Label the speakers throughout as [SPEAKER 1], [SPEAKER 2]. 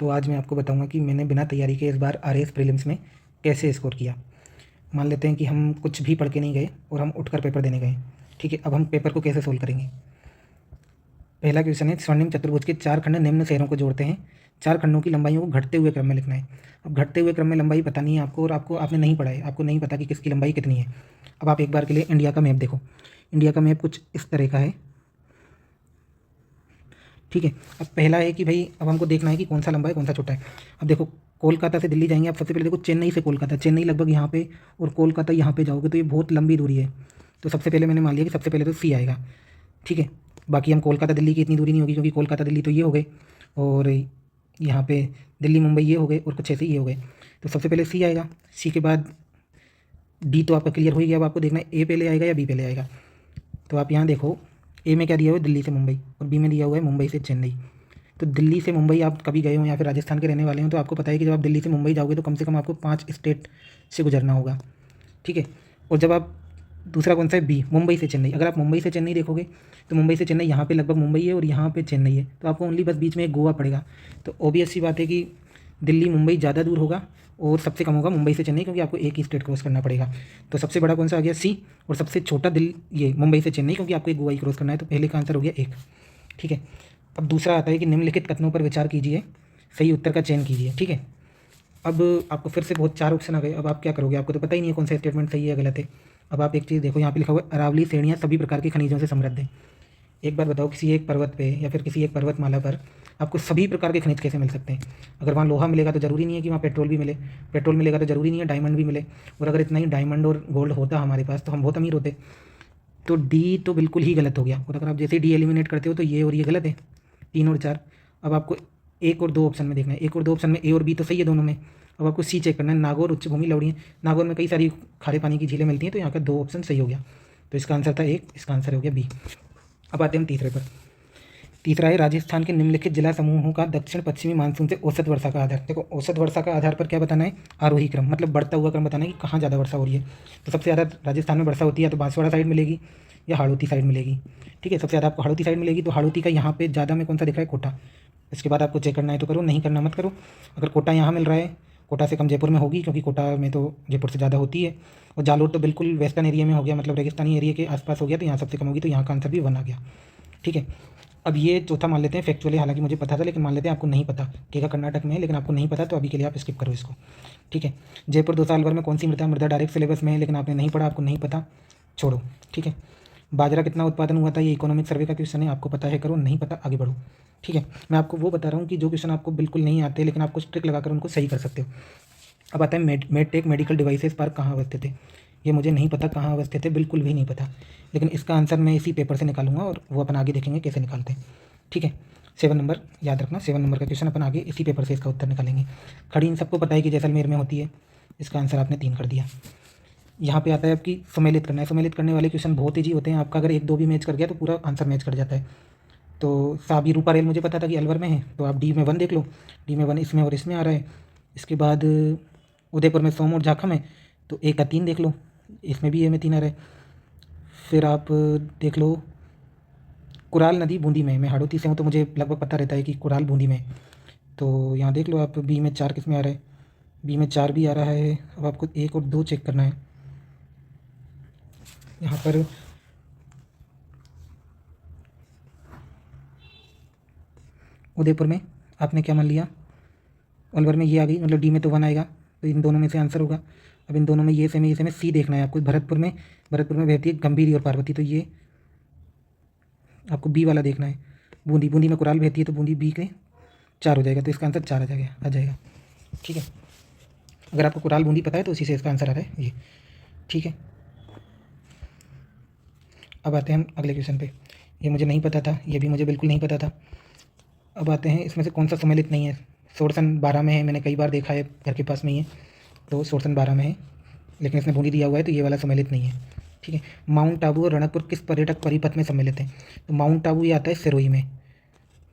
[SPEAKER 1] तो आज मैं आपको बताऊंगा कि मैंने बिना तैयारी के इस बार आरएएस प्रीलिम्स में कैसे स्कोर किया। मान लेते हैं कि हम कुछ भी पढ़ के नहीं गए और हम उठकर पेपर देने गए। ठीक है, अब हम पेपर को कैसे सोल्व करेंगे। पहला क्वेश्चन है, स्वर्णिम चतुर्भुज के 4 खंड निम्न शहरों को जोड़ते हैं। 4 खंडों की लंबाइयों को घटते हुए क्रम में लिखना है। अब घटते हुए क्रम में लंबाई पता नहीं है आपको, और आपने नहीं पढ़ा है, आपको नहीं पता कि किसकी लंबाई कितनी है। अब आप एक बार के लिए इंडिया का मैप देखो। इंडिया का मैप कुछ इस तरह का है। ठीक है, अब पहला है कि भाई अब हमको देखना है कि कौन सा लंबा है कौन सा छोटा है। अब देखो, कोलकाता से दिल्ली जाएंगे। आप सबसे पहले देखो, चेन्नई से कोलकाता, चेन्नई लगभग यहाँ पे और कोलकाता यहाँ पे जाओगे तो ये बहुत लंबी दूरी है। तो सबसे पहले मैंने मान लिया कि सबसे पहले तो सी आएगा। ठीक है, बाकी हम कोलकाता दिल्ली की इतनी दूरी नहीं होगी, क्योंकि कोलकाता दिल्ली तो ये हो गए और यहाँ पे दिल्ली मुंबई ये हो गए और कुछ ऐसे ये हो गए। तो सबसे पहले सी आएगा। सी के बाद डी तो आपका क्लियर हो ही गया। अब आपको देखना है ए पहले आएगा या बी पहले आएगा। तो आप यहाँ देखो, ए में क्या दिया हुआ है, दिल्ली से मुंबई, और बी में दिया हुआ है मुंबई से चेन्नई। तो दिल्ली से मुंबई आप कभी गए हो या फिर राजस्थान के रहने वाले हो तो आपको पता है कि जब आप दिल्ली से मुंबई जाओगे तो कम से कम आपको 5 स्टेट से गुजरना होगा। ठीक है, और जब आप दूसरा कौन सा है, बी, मुंबई से चेन्नई। अगर आप मुंबई से चेन्नई देखोगे तो मुंबई से चेन्नई यहाँ पे लगभग मुंबई है और यहाँ पे चेन्नई है, तो आपको ओनली बस बीच में एक गोवा पड़ेगा। तो ऑब्वियस सी बात है कि दिल्ली मुंबई ज़्यादा दूर होगा और सबसे कम होगा मुंबई से चेन्नई, क्योंकि आपको एक ही स्टेट क्रॉस करना पड़ेगा। तो सबसे बड़ा कौन सा आ गया, सी, और सबसे छोटा दिल्ली ये मुंबई से चेन्नई, क्योंकि आपको एक गोवा ही क्रॉस करना है। तो पहले का आंसर हो गया एक। ठीक है, अब दूसरा आता है कि निम्नलिखित कथनों पर विचार कीजिए, सही उत्तर का चयन कीजिए। ठीक है, अब आपको फिर से बहुत 4 ऑप्शन आ गए। अब आप क्या करोगे, आपको तो पता ही नहीं है कौन सा स्टेटमेंट सही है गलत है। अब आप एक चीज़ देखो, यहाँ पे लिखा हुआ है अरावली श्रेणियाँ सभी प्रकार के खनिजों से समृद्ध है। एक बार बताओ, किसी एक पर्वत पे या फिर किसी एक पर्वतमाला पर आपको सभी प्रकार के खनिज कैसे मिल सकते हैं। अगर वहाँ लोहा मिलेगा तो ज़रूरी नहीं है कि वहाँ पेट्रोल भी मिले, पेट्रोल मिलेगा तो ज़रूरी नहीं है डायमंड भी मिले। और अगर इतना ही डायमंड और गोल्ड होता हमारे पास तो हम बहुत अमीर होते। तो डी तो बिल्कुल ही गलत हो गया। और अगर आप जैसे डी एलिमिनेट करते हो तो ये और ये गलत है, 3 और 4। अब आपको 1 और 2 ऑप्शन में देखना है। 1 और 2 ऑप्शन में ए और बी तो सही है दोनों में। अब आपको सी चेक करना है, नागौर उच्च भूमि लवणीय। नागौर में कई सारी खारे पानी की झीलें मिलती हैं, तो यहाँ का 2 ऑप्शन सही हो गया। तो इसका आंसर था 1, इसका आंसर हो गया बी। अब आते हैं हम तीसरे पर। तीसरा है, राजस्थान के निम्नलिखित जिला समूहों का दक्षिण पश्चिमी मानसून से औसत वर्षा का आधार। देखो, औसत वर्षा का आधार पर क्या बताना है, आरोही क्रम, मतलब बढ़ता हुआ क्रम बताना है कि कहाँ ज़्यादा वर्षा हो रही है। तो सबसे ज़्यादा राजस्थान में वर्षा होती है तो बांसवाड़ा साइड मिलेगी या हाड़ौती साइड मिलेगी। ठीक है, सबसे ज़्यादा आपको हाड़ौती साइड मिलेगी। तो हाड़ौती का यहाँ पे ज़्यादा में कौन सा दिख रहा है, कोटा। इसके बाद आपको चेक करना है तो करो, नहीं करना मत करो। अगर कोटा यहाँ मिल रहा है, कोटा से कम जयपुर में होगी, क्योंकि कोटा में तो जयपुर से ज़्यादा होती है। और जालोर तो बिल्कुल वेस्टर्न एरिया में हो गया, मतलब रेगिस्तानी एरिया के आसपास हो गया, तो यहाँ सबसे कम होगी, तो यहाँ का आंसर भी 1 आ गया। ठीक है, अब ये चौथा मान लेते हैं फैक्चुअली, हालांकि मुझे पता था लेकिन मान लेते हैं आपको नहीं पता कि कर्नाटक में है, लेकिन आपको नहीं पता तो अभी के लिए आप स्किप करो इसको। ठीक है, जयपुर 2 साल भर में कौन सी मृदा मृदा डायरेक्ट सिलेबस में है, लेकिन आपने नहीं पढ़ा, आपको नहीं पता, छोड़ो। ठीक है, बाजरा कितना उत्पादन हुआ था, ये इकोनॉमिक सर्वे का क्वेश्चन है, आपको पता है करो, नहीं पता आगे बढ़ो। ठीक है, मैं आपको वो बता रहा हूँ कि जो क्वेश्चन आपको बिल्कुल नहीं आते लेकिन आपको ट्रिक लगाकर उनको सही कर सकते हो। अब आता है मेडटेक मेडिकल डिवाइसेस पार्क कहाँ अवस्थित है। ये मुझे नहीं पता कहाँ अवस्थित है, बिल्कुल भी नहीं पता, लेकिन इसका आंसर मैं इसी पेपर से निकालूंगा और वो अपन आगे देखेंगे कैसे निकालते हैं। ठीक है, 7 नंबर याद रखना, 7 नंबर का क्वेश्चन अपन आगे इसी पेपर से इसका उत्तर निकालेंगे। खड़ी इन सबको पता है कि जैसलमेर में होती है, इसका आंसर आपने 3 कर दिया। यहाँ पे आता है आपकी सम्मिलित करना है। सम्मिलित करने वाले क्वेश्चन बहुत ईजी होते हैं, आपका अगर 1 2 भी मैच कर गया तो पूरा आंसर मैच कर जाता है। तो साबी रूपा रेल मुझे पता था कि अलवर में है, तो आप डी में 1 देख लो, डी में 1 इसमें और इसमें आ रहा है। इसके बाद उदयपुर में सोम और झाखम है, तो ए का 3 देख लो, इसमें भी ए में 3 आ रहा है। फिर आप देख लो कुराल नदी बूंदी में है। मैं हाड़ौती से हूँ तो मुझे लगभग पता रहता है कि कुराल बूंदी में है। तो यहाँ देख लो आप, बी में 4 किस में आ रहा है, बी में 4 भी आ रहा है। अब आपको 1 और 2 चेक करना है। यहाँ पर उदयपुर में आपने क्या मान लिया, अलवर में ये आ गई, मतलब डी में तो 1 आएगा, तो इन दोनों में से आंसर होगा। अब इन दोनों में ये सेम है, ये सेम है, सी देखना है आपको। भरतपुर में बहती है गंभीरी और पार्वती, तो ये आपको बी वाला देखना है। बूंदी में कुराल बहती है, तो बूंदी बी के 4 हो जाएगा, तो इसका आंसर 4 आ जाएगा। ठीक है, अगर आपको कुराल बूंदी पता है तो उसी से इसका आंसर आ रहा है ये। ठीक है, अब आते हैं हम अगले क्वेश्चन पे। ये मुझे नहीं पता था, ये भी मुझे बिल्कुल नहीं पता था। अब आते हैं, इसमें से कौन सा सम्मिलित नहीं है। सोरसन 12 में है, मैंने कई बार देखा है, घर के पास में ही है, तो सोरसन 12 में है, लेकिन इसने बूंदी दिया हुआ है तो ये वाला सम्मिलित नहीं है। ठीक है, माउंट आबू और रणकपुर किस पर्यटक परिपथ में सम्मिलित हैं। तो माउंट आबू ये आता है सिरोही में।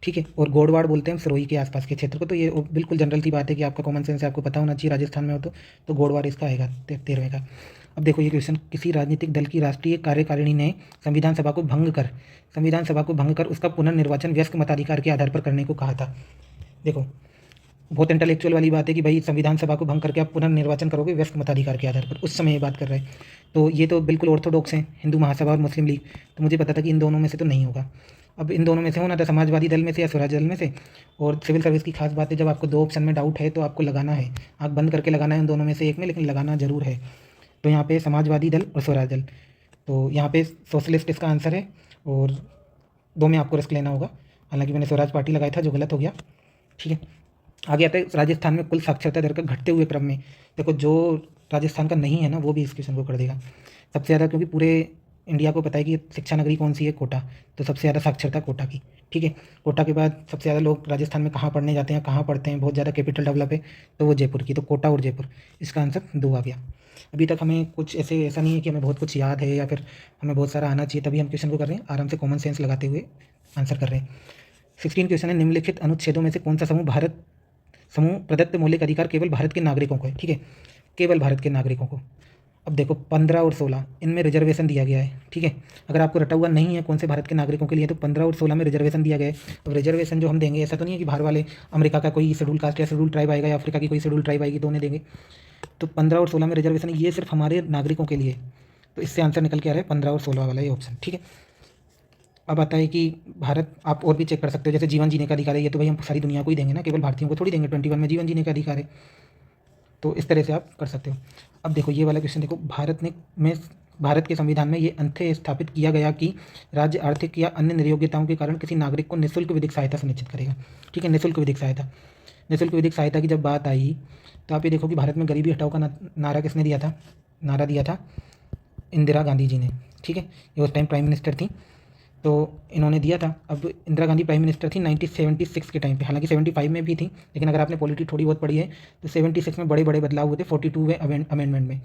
[SPEAKER 1] ठीक है, और गोडवाड़ बोलते हैं हम सिरोही के आसपास के क्षेत्र को। तो ये बिल्कुल जनरल सी बात है कि आपका कॉमन सेंस है, आपको पता होना चाहिए, राजस्थान में हो तो गोडवाड़ इसका आएगा 13वें का। अब देखो ये क्वेश्चन, किसी राजनीतिक दल की राष्ट्रीय कार्यकारिणी ने संविधान सभा को भंग कर उसका पुनर्निर्वाचन व्यस्क मताधिकार के आधार पर करने को कहा था। देखो, बहुत इंटेलेक्चुअल वाली बात है कि भाई संविधान सभा को भंग करके आप पुनर्निर्वाचन करोगे व्यस्त मताधिकार के आधार पर, उस समय ये बात कर रहे हैं। तो ये तो बिल्कुल ऑर्थोडॉक्स हैं, हिंदू महासभा और मुस्लिम लीग। तो मुझे पता था कि इन दोनों में से तो नहीं होगा। अब इन दोनों में से होना था, समाजवादी दल में से या स्वराज दल में से। और सिविल सर्विस की खास बात है, जब आपको दो ऑप्शन में डाउट है तो आपको लगाना है, आँख बंद करके लगाना है उन दोनों में से एक में, लेकिन लगाना ज़रूर है। तो यहाँ पे समाजवादी दल और स्वराज दल, तो यहाँ पे सोशलिस्ट इसका आंसर है, और दो में आपको रिस्क लेना होगा। हालांकि मैंने स्वराज पार्टी लगाया था जो गलत हो गया। ठीक है, आगे आता है राजस्थान में कुल साक्षरता दर का घटते हुए क्रम में। देखो जो राजस्थान का नहीं है ना वो भी इस क्वेश्चन को कर देगा सबसे ज़्यादा, क्योंकि पूरे इंडिया को पता है कि शिक्षा नगरी कौन सी है, कोटा। तो सबसे ज़्यादा साक्षरता कोटा की। ठीक है, कोटा के बाद सबसे ज़्यादा लोग राजस्थान में कहाँ पढ़ने जाते हैं, कहाँ पढ़ते हैं, बहुत ज़्यादा कैपिटल डेवलप है तो वो जयपुर की। तो कोटा और जयपुर, इसका आंसर 2 आ गया। अभी तक हमें कुछ ऐसा नहीं है कि हमें बहुत कुछ याद है या फिर हमें बहुत सारा आना चाहिए तभी हम क्वेश्चन को कर रहे हैं, आराम से कॉमन सेंस लगाते हुए आंसर कर रहे हैं। 16 क्वेश्चन है, निम्नलिखित अनुच्छेदों में से कौन सा समूह प्रदत्त मौलिक अधिकार केवल भारत के नागरिकों को है। ठीक है, केवल भारत के नागरिकों को। अब देखो 15 और 16 इनमें रिजर्वेशन दिया गया है। ठीक है, अगर आपको रटा हुआ नहीं है कौन से भारत के नागरिकों के लिए, तो 15 और 16 में रिजर्वेशन दिया गया है। अब रिजर्वेशन जो हम देंगे, ऐसा तो नहीं है कि बाहर वाले अमेरिका का कोई शेड्यूल कास्ट या शेड्यूल ट्राइब आएगा या अफ्रीका की कोई शेड्यूल ट्राइब आएगी तो उन्हें देंगे। तो 15 और 16 में रिजर्वेशन, ये सिर्फ हमारे नागरिकों के लिए। तो इससे आंसर निकल के आ रहा है 15 और 16 वाला ये ऑप्शन। ठीक है, अब आता है कि भारत, आप और भी चेक कर सकते हो, जैसे जीवन जीने का अधिकार है, ये तो भाई हम सारी दुनिया को ही देंगे ना, केवल भारतीयों को थोड़ी देंगे। 21 में जीवन जीने का अधिकार है, तो इस तरह से आप कर सकते हो। अब देखो ये वाला क्वेश्चन देखो, भारत के संविधान में ये अंत्य स्थापित किया गया कि राज्य आर्थिक या अन्य निर्योग्यताओं के कारण किसी नागरिक को निःशुल्क विधिक सहायता सुनिश्चित करेगा। ठीक है, निःशुल्क विधिक सहायता। निःशुल्क विधिक सहायता की जब बात आई तो आप ये देखो कि भारत में गरीबी हटाओ का नारा किसने दिया था? नारा दिया था इंदिरा गांधी जी ने। ठीक है, ये उस टाइम प्राइम मिनिस्टर थी, तो इन्होंने दिया था। अब इंदिरा गांधी प्राइम मिनिस्टर थी 1976 के टाइम पे, हालांकि 75 में भी थी, लेकिन अगर आपने पॉलिटी थोड़ी बहुत पढ़ी है तो 76 में बड़े बड़े बदलाव हुए थे 42वें अमेंडमेंट में।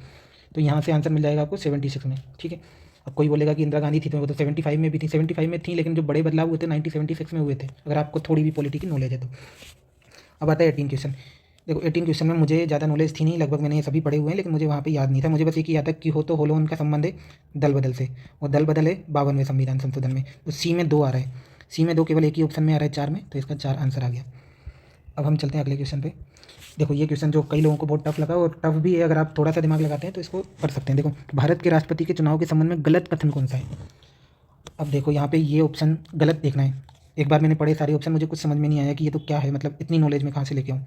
[SPEAKER 1] तो यहाँ से आंसर मिल जाएगा आपको 76 में। ठीक है, अब कोई बोलेगा कि इंदिरा गांधी थी तो वो तो 75 में भी थी, 75 में थी, लेकिन जो बड़े बदलाव हुए थे 1976 में हुए थे, अगर आपको थोड़ी भी पॉलिटी की नॉलेज है तो। अब आता है 18 क्वेश्चन। देखो 18 क्वेश्चन में मुझे ज़्यादा नॉलेज थी नहीं, लगभग मैंने ये सभी पढ़े हुए हैं, लेकिन मुझे वहाँ पे याद नहीं था। मुझे बस एक ही याद था कि हो तो होलो उनका संबंध है दल बदल से, और दल बदल है 52वें संविधान संशोधन में। तो सी में 2 आ रहा है, सी में 2 केवल एक ही ऑप्शन में आ रहा है 4 में, तो इसका 4 आंसर आ गया। अब हम चलते हैं अगले क्वेश्चन पे। देखो ये क्वेश्चन जो कई लोगों को बहुत टफ लगा, और टफ भी है, अगर आप थोड़ा सा दिमाग लगाते हैं तो इसको पढ़ सकते हैं। देखो भारत के राष्ट्रपति के चुनाव के संबंध में गलत कथन कौन सा है? अब देखो यहाँ पे ये ऑप्शन गलत देखना है। एक बार मैंने पढ़े सारे ऑप्शन, मुझे कुछ समझ में नहीं आया कि ये तो क्या है, मतलब इतनी नॉलेज में कहाँ से लेके आऊँ।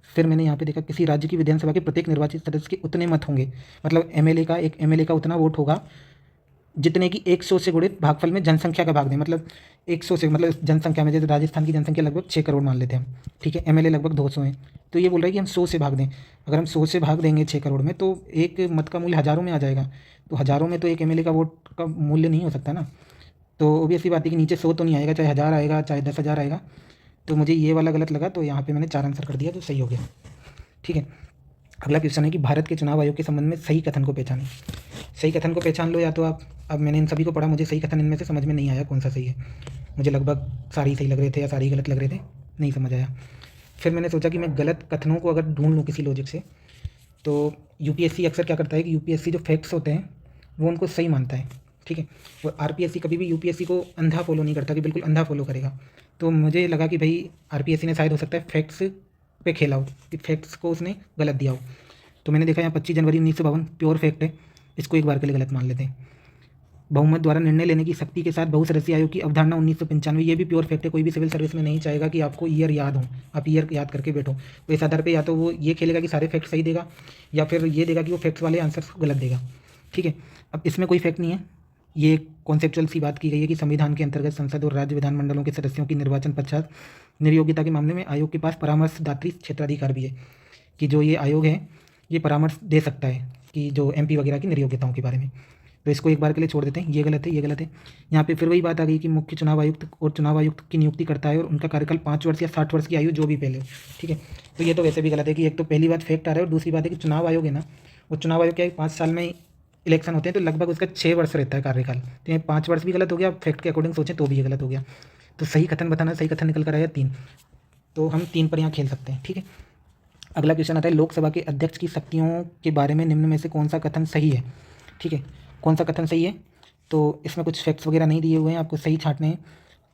[SPEAKER 1] फिर मैंने यहाँ पे देखा किसी राज्य की विधानसभा के प्रत्येक निर्वाचित सदस्य के उतने मत होंगे, मतलब एक एमएलए का उतना वोट होगा जितने की 100 से गुणित भागफल में जनसंख्या का भाग दें। मतलब 100 से, मतलब जनसंख्या में, जैसे राजस्थान की जनसंख्या लगभग 6 करोड़ मान लेते हैं हम। ठीक है, एमएलए लगभग 200 हैं, तो ये बोल रहा है कि हम 100 से भाग दें। अगर हम 100 से भाग देंगे 6 करोड़ में तो एक मत का मूल्य हज़ारों में आ जाएगा। तो हज़ारों में तो एक एमएलए का वोट का मूल्य नहीं हो सकता ना। तो ऑब्वियसली बात है कि नीचे 100 तो नहीं आएगा, चाहे 1000 आएगा चाहे 10,000 आएगा। तो मुझे ये वाला गलत लगा, तो यहाँ पे मैंने 4 आंसर कर दिया, तो सही हो गया। ठीक है, अगला क्वेश्चन है कि भारत के चुनाव आयोग के संबंध में सही कथन को पहचानें। सही कथन को पहचान लो या तो आप, अब मैंने इन सभी को पढ़ा, मुझे सही कथन इनमें से समझ में नहीं आया कौन सा सही है। मुझे लगभग सारे ही सही लग रहे थे या सारे ही गलत लग रहे थे, नहीं समझ आया। फिर मैंने सोचा कि मैं गलत कथनों को अगर ढूंढ लूँ किसी लॉजिक से, तो यूपीएससी अक्सर क्या करता है कि यूपीएससी जो फैक्ट्स होते हैं वो उनको सही मानता है। ठीक है, और आरपीएससी कभी भी यूपीएससी को अंधा फॉलो नहीं करता कि बिल्कुल अंधा फॉलो करेगा। तो मुझे लगा कि भाई आरपीएससी ने शायद हो सकता है फैक्ट्स पे खेला हो, कि फैक्ट्स को उसने गलत दिया हो। तो मैंने देखा यहाँ 25 जनवरी 1952 प्योर फैक्ट है, इसको एक बार के लिए गलत मान लेते हैं। बहुमत द्वारा निर्णय लेने की शक्ति के साथ बहुसदस्यीय आयोग की अवधारणा 1995, ये भी प्योर फैक्ट है। कोई भी सिविल सर्विस में नहीं चाहेगा कि आपको ईयर याद हो, आप ईयर याद करके बैठो। तो इस आधार पे या तो वो ये खेलेगा कि सारे फैक्ट सही देगा, या फिर ये देगा कि वो फैक्ट्स वाले आंसर्स गलत देगा। ठीक है, अब इसमें कोई फैक्ट नहीं है, ये एक कॉन्सेप्चुअल सी बात की गई है कि संविधान के अंतर्गत संसद और राज्य विधानमंडलों के सदस्यों की निर्वाचन पश्चात निर्योग्यता के मामले में आयोग के पास परामर्शदात्री क्षेत्राधिकार भी है, कि जो ये आयोग है ये परामर्श दे सकता है कि जो एमपी वगैरह की निर्योग्यताओं के बारे में। तो इसको एक बार के लिए छोड़ देते हैं, ये गलत है, ये गलत है। यहाँ पे फिर वही बात आ गई कि मुख्य चुनाव आयुक्त और चुनाव आयुक्त की नियुक्ति करता है और उनका कार्यकाल 5 वर्ष या 60 वर्ष की आयु जो भी पहले हो। ठीक है, तो ये तो वैसे भी गलत है कि एक तो पहली बात फैक्ट आ रहा है, और दूसरी बात है कि चुनाव आयोग है ना, वो चुनाव आयोग क्या है 5 साल में इलेक्शन होते हैं, तो लगभग उसका 6 वर्ष रहता है कार्यकाल। तो ये 5 वर्ष भी गलत हो गया, फैक्ट के अकॉर्डिंग सोचें तो भी ये गलत हो गया। तो सही कथन बताना, सही कथन निकल कर आया 3, तो हम 3 पर यहाँ खेल सकते हैं। ठीक है, अगला क्वेश्चन आता है लोकसभा के अध्यक्ष की शक्तियों के बारे में निम्न में से कौन सा कथन सही है। ठीक है, कौन सा कथन सही है, तो इसमें कुछ फैक्ट्स वगैरह नहीं दिए हुए हैं, आपको सही छांटने हैं।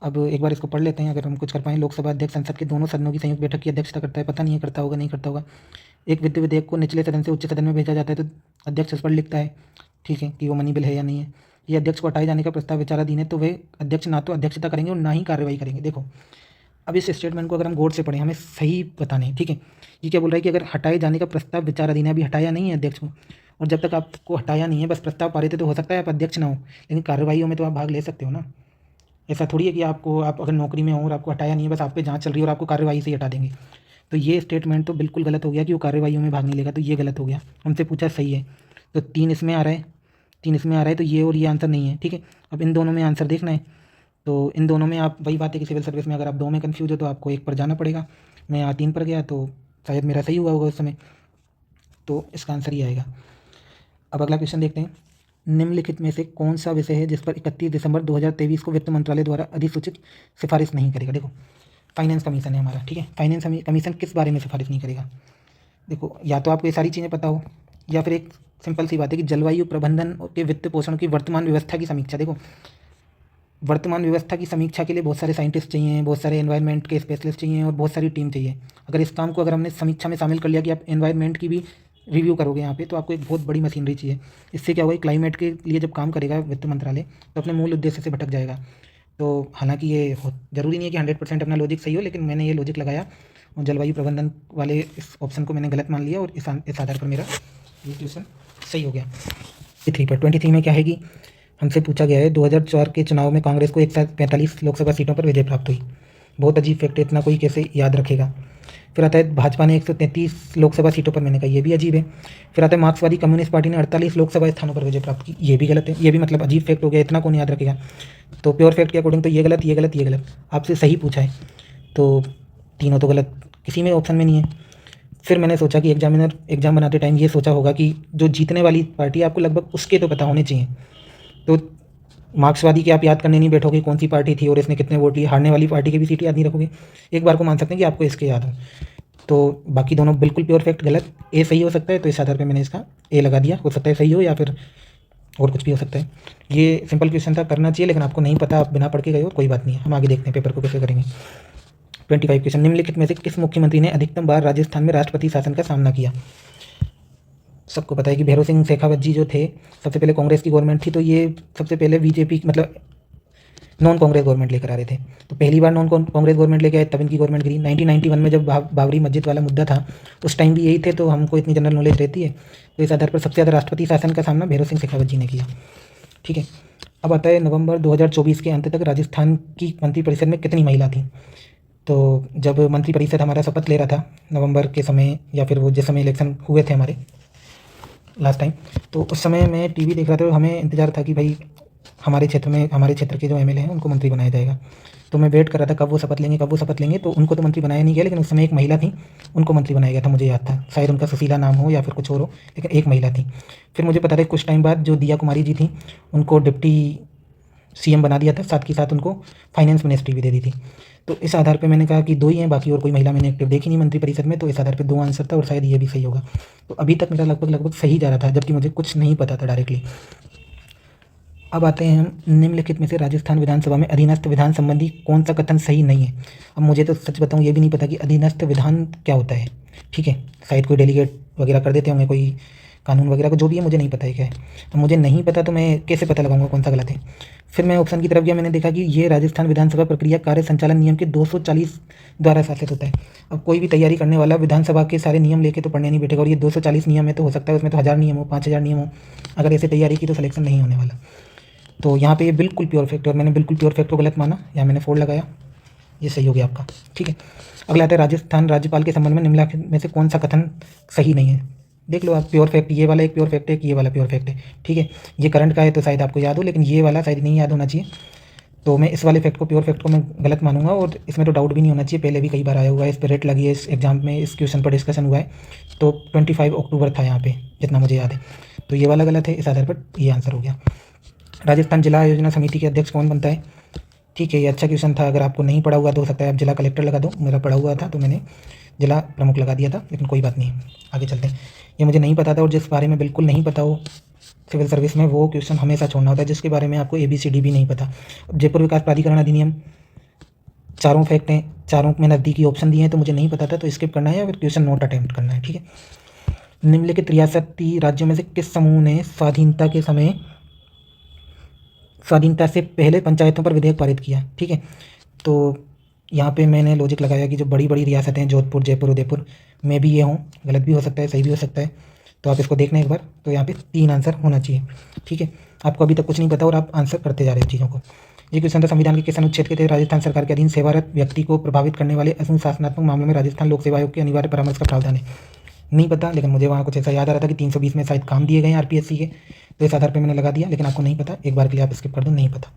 [SPEAKER 1] अब एक बार इसको पढ़ लेते हैं अगर हम कुछ कर पाएँ। लोकसभा अध्यक्ष संसद के दोनों सदनों की संयुक्त बैठक की अध्यक्षता करता है। पता नहीं है करता होगा, नहीं करता होगा। एक वित्त विधेयक को निचले सदन से उच्च सदन में भेजा जाता है तो अध्यक्ष उस पर लिखता है, ठीक है, कि वो मनी बिल है या नहीं है। ये अध्यक्ष को हटाए जाने का प्रस्ताव विचाराधीन है तो वे अध्यक्ष ना तो अध्यक्षता करेंगे और ना ही कार्रवाई करेंगे। देखो, अब इस स्टेटमेंट को अगर हम गौर से पढ़ें, हमें सही बताना है, ठीक है। ये क्या बोल रहा है कि अगर हटाए जाने का प्रस्ताव विचाराधीन है, अभी हटाया नहीं है अध्यक्ष को, और जब तक आपको हटाया नहीं है, बस प्रस्ताव पारित है, तो हो सकता है आप अध्यक्ष ना हो, लेकिन कार्रवाइयों में तो आप भाग ले सकते हो ना। ऐसा थोड़ी है कि आप अगर नौकरी में हो और आपको हटाया नहीं है, बस आप पे जाँच चल रही है और आपको कार्रवाई से ही हटा देंगे। तो ये स्टेटमेंट तो बिल्कुल गलत हो गया कि वो कार्रवाइयों में भाग नहीं लेगा, तो ये गलत हो गया। हमसे पूछा सही है, तो 3 इसमें आ रहा है, 3 इसमें आ रहा है, तो ये और ये आंसर नहीं है, ठीक है। अब इन दोनों में आंसर देखना है, तो इन दोनों में आप वही बात है कि सिविल सर्विस में अगर आप 2 में कन्फ्यूज हो तो आपको 1 पर जाना पड़ेगा। मैं यहाँ 3 पर गया तो शायद मेरा सही हुआ होगा उस समय, तो इसका आंसर ही आएगा। अब अगला क्वेश्चन देखते हैं। निम्नलिखित में से कौन सा विषय है जिस पर 31 दिसंबर 2023 को वित्त मंत्रालय द्वारा अधिसूचित सिफारिश नहीं करेगा? देखो, फाइनेंस कमीशन है हमारा, ठीक है। फाइनेंस कमीशन किस बारे में सिफारिश नहीं करेगा? देखो, या तो आपको ये सारी चीज़ें पता हो, या फिर एक सिंपल सी बात है कि जलवायु प्रबंधन के वित्त पोषण की वर्तमान व्यवस्था की समीक्षा। देखो, वर्तमान व्यवस्था की समीक्षा के लिए बहुत सारे साइंटिस्ट चाहिए, बहुत सारे एनवायरनमेंट के स्पेशलिस्ट चाहिए और बहुत सारी टीम चाहिए। अगर इस काम को अगर हमने समीक्षा में शामिल कर लिया कि आप एनवायरनमेंट की भी रिव्यू करोगे यहाँ पे, तो आपको एक बहुत बड़ी मशीनरी चाहिए। इससे क्या होगा, क्लाइमेट के लिए जब काम करेगा वित्त मंत्रालय, तो अपने मूल उद्देश्य से भटक जाएगा। तो हालांकि ये ज़रूरी नहीं है कि 100% अपना लॉजिक सही हो, लेकिन मैंने ये लॉजिक लगाया और जलवायु प्रबंधन वाले इस ऑप्शन को मैंने गलत मान लिया और इस आधार पर मेरा ये क्वेश्चन सही हो गया। 23 में क्या है कि हमसे पूछा गया है 2004 के चुनाव में कांग्रेस को 145 लोकसभा सीटों पर विजय प्राप्त हुई। बहुत अजीब फैक्ट है, इतना कोई कैसे याद रखेगा। फिर आता है भाजपा ने 133 लोकसभा सीटों पर, मैंने कहा ये भी अजीब है। फिर आता है मार्क्सवादी कम्युनिस्ट पार्टी ने 48 लोकसभा स्थानों पर विजय प्राप्त की, ये भी गलत है। ये भी मतलब अजीब फैक्ट हो गया, इतना कौन याद रखेगा। तो प्योर फैक्ट के अकॉर्डिंग तो ये गलत, ये गलत, ये गलत। आपसे सही पूछा है तो तीनों तो गलत, किसी में ऑप्शन में नहीं है। फिर मैंने सोचा कि एग्जाम बनाते टाइम ये सोचा होगा कि जो जीतने वाली पार्टी है आपको लगभग उसके तो पता होने चाहिए। तो मार्क्सवादी के आप याद करने नहीं बैठोगे कौन सी पार्टी थी और इसने कितने वोट लिए, हारने वाली पार्टी की भी सीट याद नहीं रखोगे। एक बार को मान सकते हैं कि आपको इसके याद हो। तो बाकी दोनों बिल्कुल प्योर फैक्ट गलत। ए सही हो सकता है, तो इस आधार पे मैंने इसका ए लगा दिया। हो सकता है सही हो या फिर और कुछ भी हो सकता है। ये सिंपल क्वेश्चन था, करना चाहिए, लेकिन आपको नहीं पता, आप बिना पढ़ के गए हो, कोई बात नहीं है। हम आगे देखते हैं पेपर को कैसे करेंगे। 25 क्वेश्चन। निम्नलिखित में से किस मुख्यमंत्री ने अधिकतम बार राजस्थान में राष्ट्रपति शासन का सामना किया? सबको पता है कि भैरव सिंह शेखावत जी जो थे, सबसे पहले कांग्रेस की गवर्नमेंट थी, तो ये सबसे पहले बीजेपी मतलब नॉन कांग्रेस गवर्नमेंट लेकर आ रहे थे। तो पहली बार नॉन कांग्रेस गवर्नमेंट लेके आए, तब इनकी गवर्नमेंट गिरी। 1991 में जब बाबरी मस्जिद वाला मुद्दा था, उस टाइम भी यही थे, तो हमको इतनी जनरल नॉलेज रहती है। तो इस आधार पर सबसे ज़्यादा राष्ट्रपति शासन का सामना भैरव सिंह शेखावत जी ने किया, ठीक है। अब आता है नवंबर 2024 के अंत तक राजस्थान की मंत्रिपरिषद में कितनी महिला थी? तो जब मंत्रिपरिषद हमारा शपथ ले रहा था नवंबर के समय, या फिर वो जिस समय इलेक्शन हुए थे हमारे लास्ट टाइम, तो उस समय मैं टीवी देख रहा था और हमें इंतज़ार था कि भाई हमारे क्षेत्र के जो एमएलए हैं उनको मंत्री बनाया जाएगा। तो मैं वेट कर रहा था कब वो शपथ लेंगे, कब वो शपथ लेंगे। तो उनको तो मंत्री बनाया नहीं गया, लेकिन उस समय एक महिला थी, उनको मंत्री बनाया गया था, मुझे याद था। शायद उनका सुशीला नाम हो या फिर कुछ और हो, लेकिन एक महिला थी। फिर मुझे पता था कुछ टाइम बाद जो दिया कुमारी जी थी, उनको डिप्टी सीएम बना दिया था, साथ के साथ उनको फाइनेंस मिनिस्ट्री भी दे दी थी। तो इस आधार पे मैंने कहा कि 2 ही हैं, बाकी और कोई महिला मैंने एक्टिव देखी नहीं मंत्रिपरिषद में। तो इस आधार पे 2 आंसर था और शायद ये भी सही होगा। तो अभी तक मेरा लगभग सही जा रहा था, जबकि मुझे कुछ नहीं पता था डायरेक्टली। अब आते हैं हम, निम्नलिखित में से राजस्थान विधानसभा में अधीनस्थ विधान संबंधी कौन सा कथन सही नहीं है? अब मुझे तो सच बताऊं ये भी नहीं पता कि अधीनस्थ विधान क्या होता है, ठीक है। शायद कोई डेलीगेट वगैरह कर देते होंगे, कोई कानून वगैरह का, जो भी है मुझे नहीं पता है क्या है। अब मुझे नहीं पता तो मैं कैसे पता लगाऊंगा कौन सा गलत है। फिर मैं ऑप्शन की तरफ गया, मैंने देखा कि ये राजस्थान विधानसभा प्रक्रिया कार्य संचालन नियम के 240 द्वारा शासित होता है। अब कोई भी तैयारी करने वाला विधानसभा के सारे नियम लेके तो पढ़ने नहीं बैठेगा, और ये 240 नियम है, तो हो सकता है उसमें तो 1000 नियम हो, 5000 नियम हो। अगर ऐसे तैयारी की तो सिलेक्शन नहीं होने वाला। तो यहाँ पे ये बिल्कुल प्योर फैक्ट, और मैंने बिल्कुल प्योर फैक्ट को गलत माना, यहाँ मैंने 4 लगाया, ये सही हो गया आपका, ठीक है। अगला आता है राजस्थान राज्यपाल के संबंध में निम्नलिखित में से कौन सा कथन सही नहीं है? देख लो आप, प्योर फैक्ट ये वाला एक प्योर फैक्ट है, ये वाला प्योर फैक्ट है, ठीक है। ये करंट का है तो शायद आपको याद हो, लेकिन ये वाला शायद नहीं याद होना चाहिए। तो मैं इस वाले फैक्ट को, प्योर फैक्ट को मैं गलत मानूंगा, और इसमें तो डाउट भी नहीं होना चाहिए, पहले भी कई बार आया हुआ है, इस पर रेट लगी है, इस एग्जाम में इस क्वेश्चन पर डिस्कशन हुआ है। तो 25 अक्टूबर था यहाँ पे, जितना मुझे याद है। तो ये वाला गलत है, इस आधार पर ये आंसर हो गया। राजस्थान जिला योजना समिति के अध्यक्ष कौन बनता है? ठीक है, ये अच्छा क्वेश्चन था। अगर आपको नहीं पढ़ा हुआ तो हो सकता है आप जिला कलेक्टर लगा दो, मेरा पढ़ा हुआ था तो मैंने जिला प्रमुख लगा दिया था, लेकिन कोई बात नहीं, आगे चलते हैं। ये मुझे नहीं पता था, और जिस बारे में बिल्कुल नहीं पता हो सिविल सर्विस में, वो क्वेश्चन हमेशा छोड़ना होता है, जिसके बारे में आपको ABCD भी नहीं पता। जयपुर विकास प्राधिकरण अधिनियम चारों फैक्ट हैं, चारों में नज़दीकी ऑप्शन दिए हैं, तो मुझे नहीं पता था, तो स्किप करना है या फिर क्वेश्चन नोट अटेम्प्ट करना है। ठीक है। निम्नलिखित रियासती राज्यों में से किस समूह ने स्वाधीनता से पहले पंचायतों पर विधेयक पारित किया? ठीक है। तो यहाँ पे मैंने लॉजिक लगाया कि जो बड़ी बड़ी रियासतें हैं, जोधपुर, जयपुर, उदयपुर, में भी ये हों। गलत भी हो सकता है, सही भी हो सकता है, तो आप इसको देखना एक बार। तो यहाँ पे 3 आंसर होना चाहिए। ठीक है। आपको अभी तक कुछ नहीं पता और आप आंसर करते जा रहे हो चीज़ों को। ये क्वेश्चन था, संविधान के किस अनुच्छेद के तहत राजस्थान सरकार के अधीन सेवारत व्यक्ति को प्रभावित करने वाले अनुशासनात्मक मामलों में राजस्थान लोक सेवा आयोग के अनिवार्य परामर्श का प्रावधान है? नहीं पता, लेकिन मुझे वहाँ कुछ ऐसा याद आ रहा था कि 320 में शायद काम दिए गए हैं आरपीएससी के, तो इस आधार पर मैंने लगा दिया, लेकिन आपको नहीं पता, एक बार के लिए आप स्किप कर दो, नहीं पता।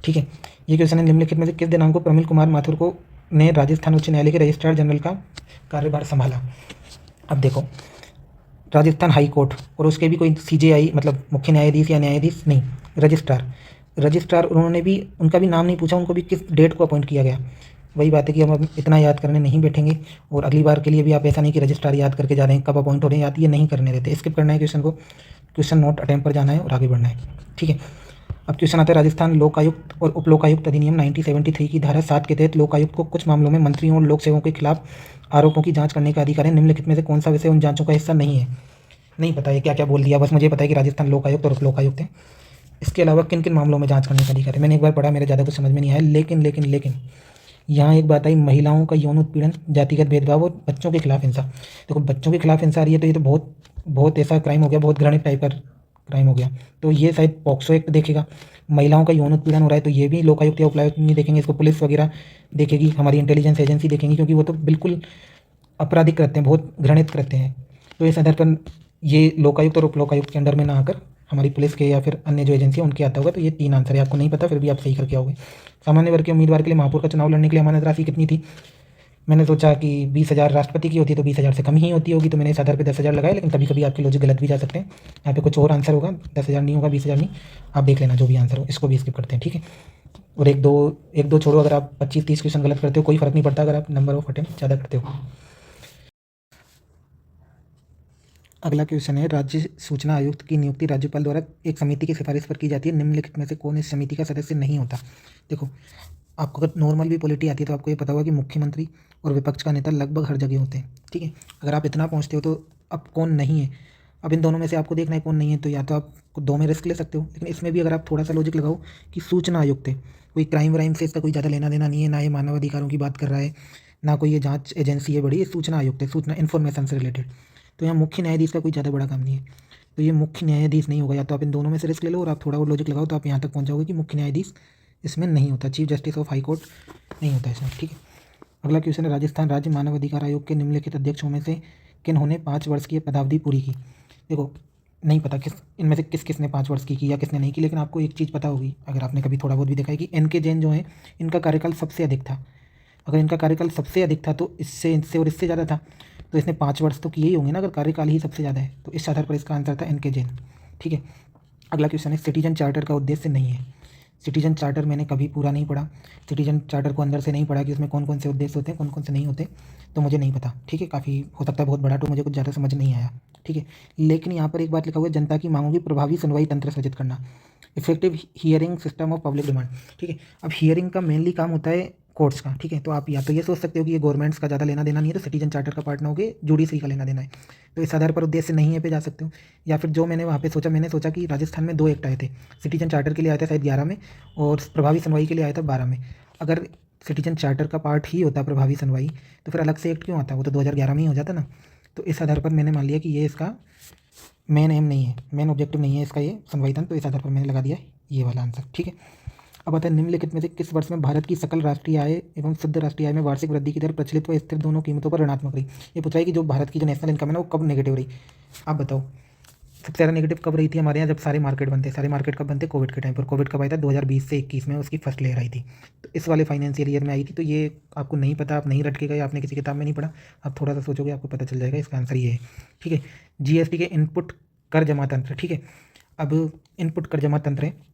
[SPEAKER 1] ठीक है। ये क्वेश्चन है, निम्नलिखित में से किस दिनांक को प्रमिल कुमार माथुर को ने राजस्थान उच्च न्यायालय के रजिस्ट्रार जनरल का कार्यभार संभाला? अब देखो, राजस्थान हाई कोर्ट और उसके भी कोई सीजेआई मतलब मुख्य न्यायाधीश या न्यायाधीश नहीं, रजिस्ट्रार उन्होंने भी, उनका भी नाम नहीं पूछा, उनको भी किस डेट को अपॉइंट किया गया। वही बात है कि हम अब इतना याद करने नहीं बैठेंगे, और अगली बार के लिए भी आप ऐसा नहीं कि रजिस्ट्रार याद करके जा रहे हैं, कब अपॉइंट हो रहे हैं याद, ये नहीं करने देते, स्किप करना है क्वेश्चन को, क्वेश्चन नोट अटेम्प्ट पर जाना है और आगे बढ़ना है। ठीक है। अब क्वेश्चन आता है, राजस्थान लोकायुक्त और उपलोकायुक्त अधिनियम 1973 की धारा 7 के तहत लोकायुक्त को कुछ मामलों में मंत्रियों और लोक सेवकों के खिलाफ आरोपों की जांच करने का अधिकार है। निम्नलिखित में से कौन सा विषय उन जांचों का हिस्सा नहीं है? नहीं पता है क्या क्या बोल दिया, बस मुझे पता है कि राजस्थान लोकायुक्त और उपलोकायुक्त है। इसके अलावा किन किन मामलों में जांच करने का अधिकार है? मैंने एक बार पढ़ा, मेरे ज़्यादा कुछ समझ में नहीं आया, लेकिन यहाँ एक बात आई, महिलाओं का यौन उत्पीड़न, जातिगत भेदभाव और बच्चों के खिलाफ हिंसा। देखो, बच्चों के खिलाफ हिंसा आ रही है तो ये तो बहुत बहुत ऐसा क्राइम हो गया, बहुत घृणित टाइप का क्राइम हो गया, तो ये शायद पॉक्सो एक्ट देखेगा। महिलाओं का यौन उत्पीड़न हो रहा है तो ये भी लोकायुक्त या उपायुक्त नहीं देखेंगे, इसको पुलिस वगैरह देखेगी, हमारी इंटेलिजेंस एजेंसी देखेंगी, क्योंकि वो तो बिल्कुल आपराधिक करते हैं, बहुत घृणित करते हैं। तो इस आधार पर ये लोकायुक्त और उपलोकायुक्त के अंडर में ना आकर हमारी पुलिस के या फिर अन्य जो एजेंसी है उनके आता होगा। तो ये 3 आंसर है, आपको नहीं पता फिर भी आप सही करके आओगे। सामान्य वर्ग के उम्मीदवार के लिए महापौर का चुनाव लड़ने के लिए अमानत राशि कितनी थी? मैंने सोचा कि 20,000 राष्ट्रपति की होती है तो 20,000 से कम ही होती होगी, तो मैंने इस आधार पर 10,000 लगाए, लेकिन कभी कभी आपके लॉजिक गलत भी जा सकते हैं। यहाँ पे कुछ और आंसर होगा, 10,000 नहीं होगा, 20,000 नहीं, आप देख लेना जो भी आंसर हो, इसको भी स्किप करते हैं। ठीक है। और एक दो छोड़ो, अगर आप 25-30 क्वेश्चन गलत करते हो कोई फर्क नहीं पड़ता, अगर आप नंबर ऑफ अटेम्प्ट ज़्यादा करते हो। अगला क्वेश्चन है, राज्य सूचना आयुक्त की नियुक्ति राज्यपाल द्वारा एक समिति की सिफारिश पर की जाती है, निम्नलिखित में से कौन इस समिति का सदस्य नहीं होता? देखो, आपको अगर नॉर्मल भी पॉलिटी आती है तो आपको ये पता होगा कि मुख्यमंत्री और विपक्ष का नेता लगभग हर जगह होते हैं। ठीक है। अगर आप इतना पहुँचते हो तो अब कौन नहीं है, अब इन दोनों में से आपको देखना है कौन नहीं है, तो या तो आप 2 में रिस्क ले सकते हो, लेकिन इसमें भी अगर आप थोड़ा सा लॉजिक लगाओ कि सूचना आयुक्त है, कोई क्राइम व्राइम से इसका कोई ज़्यादा लेना देना नहीं है, ना ये मानव अधिकारों की बात कर रहा है, ना कोई ये जांच एजेंसी है बड़ी, ये सूचना आयुक्त है, सूचना इन्फॉर्मेशन से रिलेटेड। तो यहाँ मुख्य न्यायाधीश का कोई ज़्यादा बड़ा काम नहीं है, तो ये मुख्य न्यायाधीश नहीं होगा। या तो आप इन दोनों में से रिस्क ले लो और आप थोड़ा और लॉजिक लगाओ तो आप यहाँ तक पहुँच जाओगे कि मुख्य न्यायाधीश इसमें नहीं होता, chief justice of high court नहीं होता इसमें। ठीक है। अगला क्वेश्चन है, राजस्थान राज्य मानव अधिकार आयोग के निम्नलिखित अध्यक्षों में से किन्होंने 5 वर्ष की पदावधि पूरी की? देखो, नहीं पता इनमें से किसने 5 वर्ष की या किसने नहीं की, लेकिन आपको एक चीज़ पता होगी, अगर आपने कभी थोड़ा बहुत भी देखा है, कि एन के जैन जो है, इनका कार्यकाल सबसे अधिक था। अगर इनका कार्यकाल सबसे अधिक था तो इससे और इससे ज़्यादा था, तो इसने 5 वर्ष तो किए ही होंगे ना, अगर कार्यकाल ही सबसे ज़्यादा है, तो इस आधार पर इसका आंसर था एन के जैन। ठीक है। अगला क्वेश्चन है, सिटीजन चार्टर का उद्देश्य नहीं है। सिटीजन चार्टर मैंने कभी पूरा नहीं पढ़ा, सिटीजन चार्टर को अंदर से नहीं पढ़ा कि उसमें कौन कौन से उद्देश्य होते हैं, कौन कौन से नहीं होते, तो मुझे नहीं पता। ठीक है। काफ़ी हो सकता है बहुत बड़ा, तो मुझे कुछ ज़्यादा समझ नहीं आया। ठीक है। लेकिन यहाँ पर एक बात लिखा हुआ है, जनता की मांगों की प्रभावी सुनवाई तंत्र सृजित करना, effective hearing system of public demand. ठीक है। अब हियरिंग का मेनली काम होता है कोर्ट्स का। ठीक है। तो आप या तो ये सोच सकते हो कि ये गवर्नमेंट्स का ज़्यादा लेना देना नहीं है, तो सिटीजन चार्टर का पार्ट ना होकर जुडिशरी का लेना देना है, तो इस आधार पर उद्देश्य नहीं है पे जा सकते हो। या फिर जो मैंने वहाँ पे सोचा, मैंने सोचा कि राजस्थान में 2 एक्ट आए थे, सिटीजन चार्टर के लिए आया था शायद 11 में, और प्रभावी सुनवाई के लिए आया था 12 में। अगर सिटीजन चार्टर का पार्ट ही होता प्रभावी सुनवाई, तो फिर अलग से एक्ट क्यों आता, वो तो 2011 में ही हो जाता ना। तो इस आधार पर मैंने मान लिया कि ये इसका मेन एम नहीं है, मेन ऑब्जेक्टिव नहीं है इसका ये सुनवाई तंत्र, तो इस आधार पर मैंने लगा दिया ये वाला आंसर। ठीक है। अब आता है, निम्नलिखित में से किस वर्ष में भारत की सकल राष्ट्रीय आय एवं शुद्ध राष्ट्रीय आय में वार्षिक वृद्धि की दर प्रचलित व स्थिर दोनों कीमतों पर ऋणात्मक रही? ये पूछा है कि जो भारत की जो नेशनल इनकम है ना, वो कब नेगेटिव रही? आप बताओ, सबसे ज़्यादा नेगेटिव कब रही थी हमारे यहाँ? जब सारे मार्केट बनते, सारे मार्केट कब बनते? कोविड के टाइम पर। कोविड कब आया था? 2020 से 21 में उसकी फर्स्ट लेयर आई थी, तो इस वाले फाइनेंशियल ईयर में आई थी। तो ये आपको नहीं पता, आप नहीं रट के गए, आपने किसी किताब में नहीं पढ़ा, आप थोड़ा सा सोचोगे आपको पता चल जाएगा, इसका आंसर ये है। ठीक है। जीएसटी के इनपुट कर जमा तंत्र। ठीक है। अब इनपुट कर जमा तंत्र है,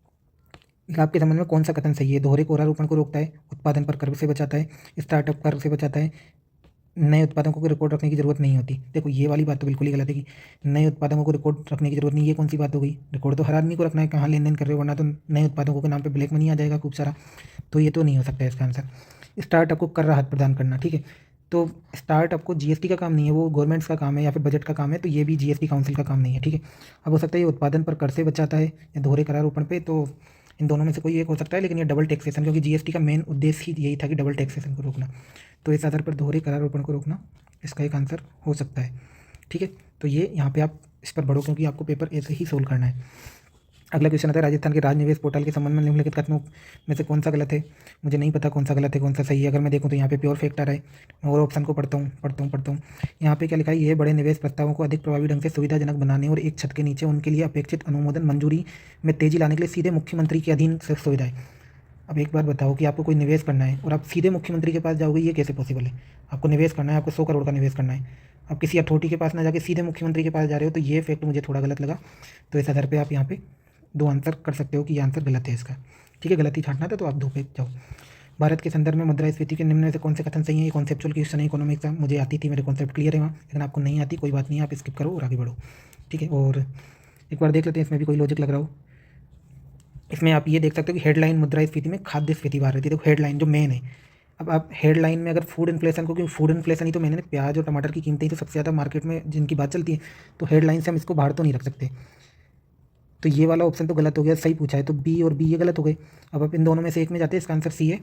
[SPEAKER 1] लाभ के संबंध में कौन सा कथन सही है? दोहरे कोरारोपण को रोकता है, उत्पादन पर कर से बचाता है, स्टार्टअप कर से बचाता है, नए उत्पादों को रिकॉर्ड रखने की जरूरत नहीं होती। देखो, ये वाली बात तो बिल्कुल ही गलत है कि नए उत्पादों को रिकॉर्ड रखने की जरूरत नहीं, ये कौन सी बात हो गई? रिकॉर्ड तो हर आदमी को रखना है, कहाँ लेन देन कर रहे हो, वरना तो नए उत्पादों के नाम पे ब्लैक मनी आ जाएगा खूब सारा, तो ये तो नहीं हो सकता है इसका आंसर। स्टार्टअप को कर राहत प्रदान करना, ठीक है। तो स्टार्टअप को जीएसटी का काम नहीं है, वो गवर्नमेंट्स का काम है या फिर बजट का काम है, तो ये भी जीएसटी काउंसिल का काम नहीं है, ठीक है। अब हो सकता है ये उत्पादन पर कर से बचाता है या दोहरे करारोपण पे, तो इन दोनों में से कोई एक हो सकता है, लेकिन ये डबल टैक्सेशन, क्योंकि जीएसटी का मेन उद्देश्य ही यही था कि डबल टैक्सेशन को रोकना, तो इस आधार पर दोहरे करारोपण को रोकना इसका एक आंसर हो सकता है, ठीक है। तो ये यहाँ पे आप इस पर बढ़ो, क्योंकि आपको पेपर ऐसे ही सोल्व करना है। अगला क्वेश्चन आता है, राजस्थान के राज निवेश पोर्टल के संबंध में निम्नलिखित कथनों में से कौन सा गलत है। मुझे नहीं पता कौन सा गलत है कौन सा सही है। अगर मैं देखूँ तो यहाँ पे प्योर फैक्ट आ रहा है। मैं और ऑप्शन को पढ़ता हूँ। यहाँ पे क्या लिखा है, ये बड़े निवेश प्रस्तावों को अधिक प्रभावी ढंग से सुविधाजनक बनाने और एक छत के नीचे उनके लिए अपेक्षित अनुमोदन मंजूरी में तेजी लाने के लिए सीधे मुख्यमंत्री के अधीन सुविधा है। अब एक बात बताओ कि आपको कोई निवेश करना है और आप सीधे मुख्यमंत्री के पास जाओगे, ये कैसे पॉसिबल है। आपको निवेश करना है, आपको 100 करोड़ का निवेश करना है, आप किसी अथॉरिटी के पास ना जाके सीधे मुख्यमंत्री के पास जा रहे हो, तो ये फैक्ट मुझे थोड़ा गलत लगा। तो इस आधार पे आप यहाँ पे 2 आंसर कर सकते हो कि ये आंसर गलत है इसका, ठीक है। गलती छांटना था तो आप 2 पे जाओ। भारत के संदर्भ में मुद्रास्फीति के निम्न में से कौन से कथन सही है। ये कॉन्सेप्चुअल क्वेश्चन है, इकोनॉमिक्स का मुझे आती थी, मेरे कॉन्सेप्ट क्लियर है वहाँ, लेकिन आपको नहीं आती कोई बात नहीं, आप स्किप करो और आगे बढ़ो, ठीक है। और एक बार देख लेते हैं इसमें भी कोई लॉजिक लग रहा हो। इसमें आप ये देख सकते हो कि हेडलाइन मुद्रास्फीति में खाद्य स्फीति बाहर रहती है। देखो हेडलाइन जो मेन है, अब आप हेडलाइन में अगर फूड इन्फ्लेशन को, क्योंकि फूड इन्फ्लेशन ही तो मैंने प्याज और टमाटर की कीमतें ही तो सबसे ज़्यादा मार्केट में जिनकी बात चलती है, तो हेडलाइन से हम इसको बाहर तो नहीं रख सकते। तो ये वाला ऑप्शन तो गलत हो गया, सही पूछा है तो बी और बी ये गलत हो गए। अब आप इन दोनों में से एक में जाते हैं, इसका आंसर सी है।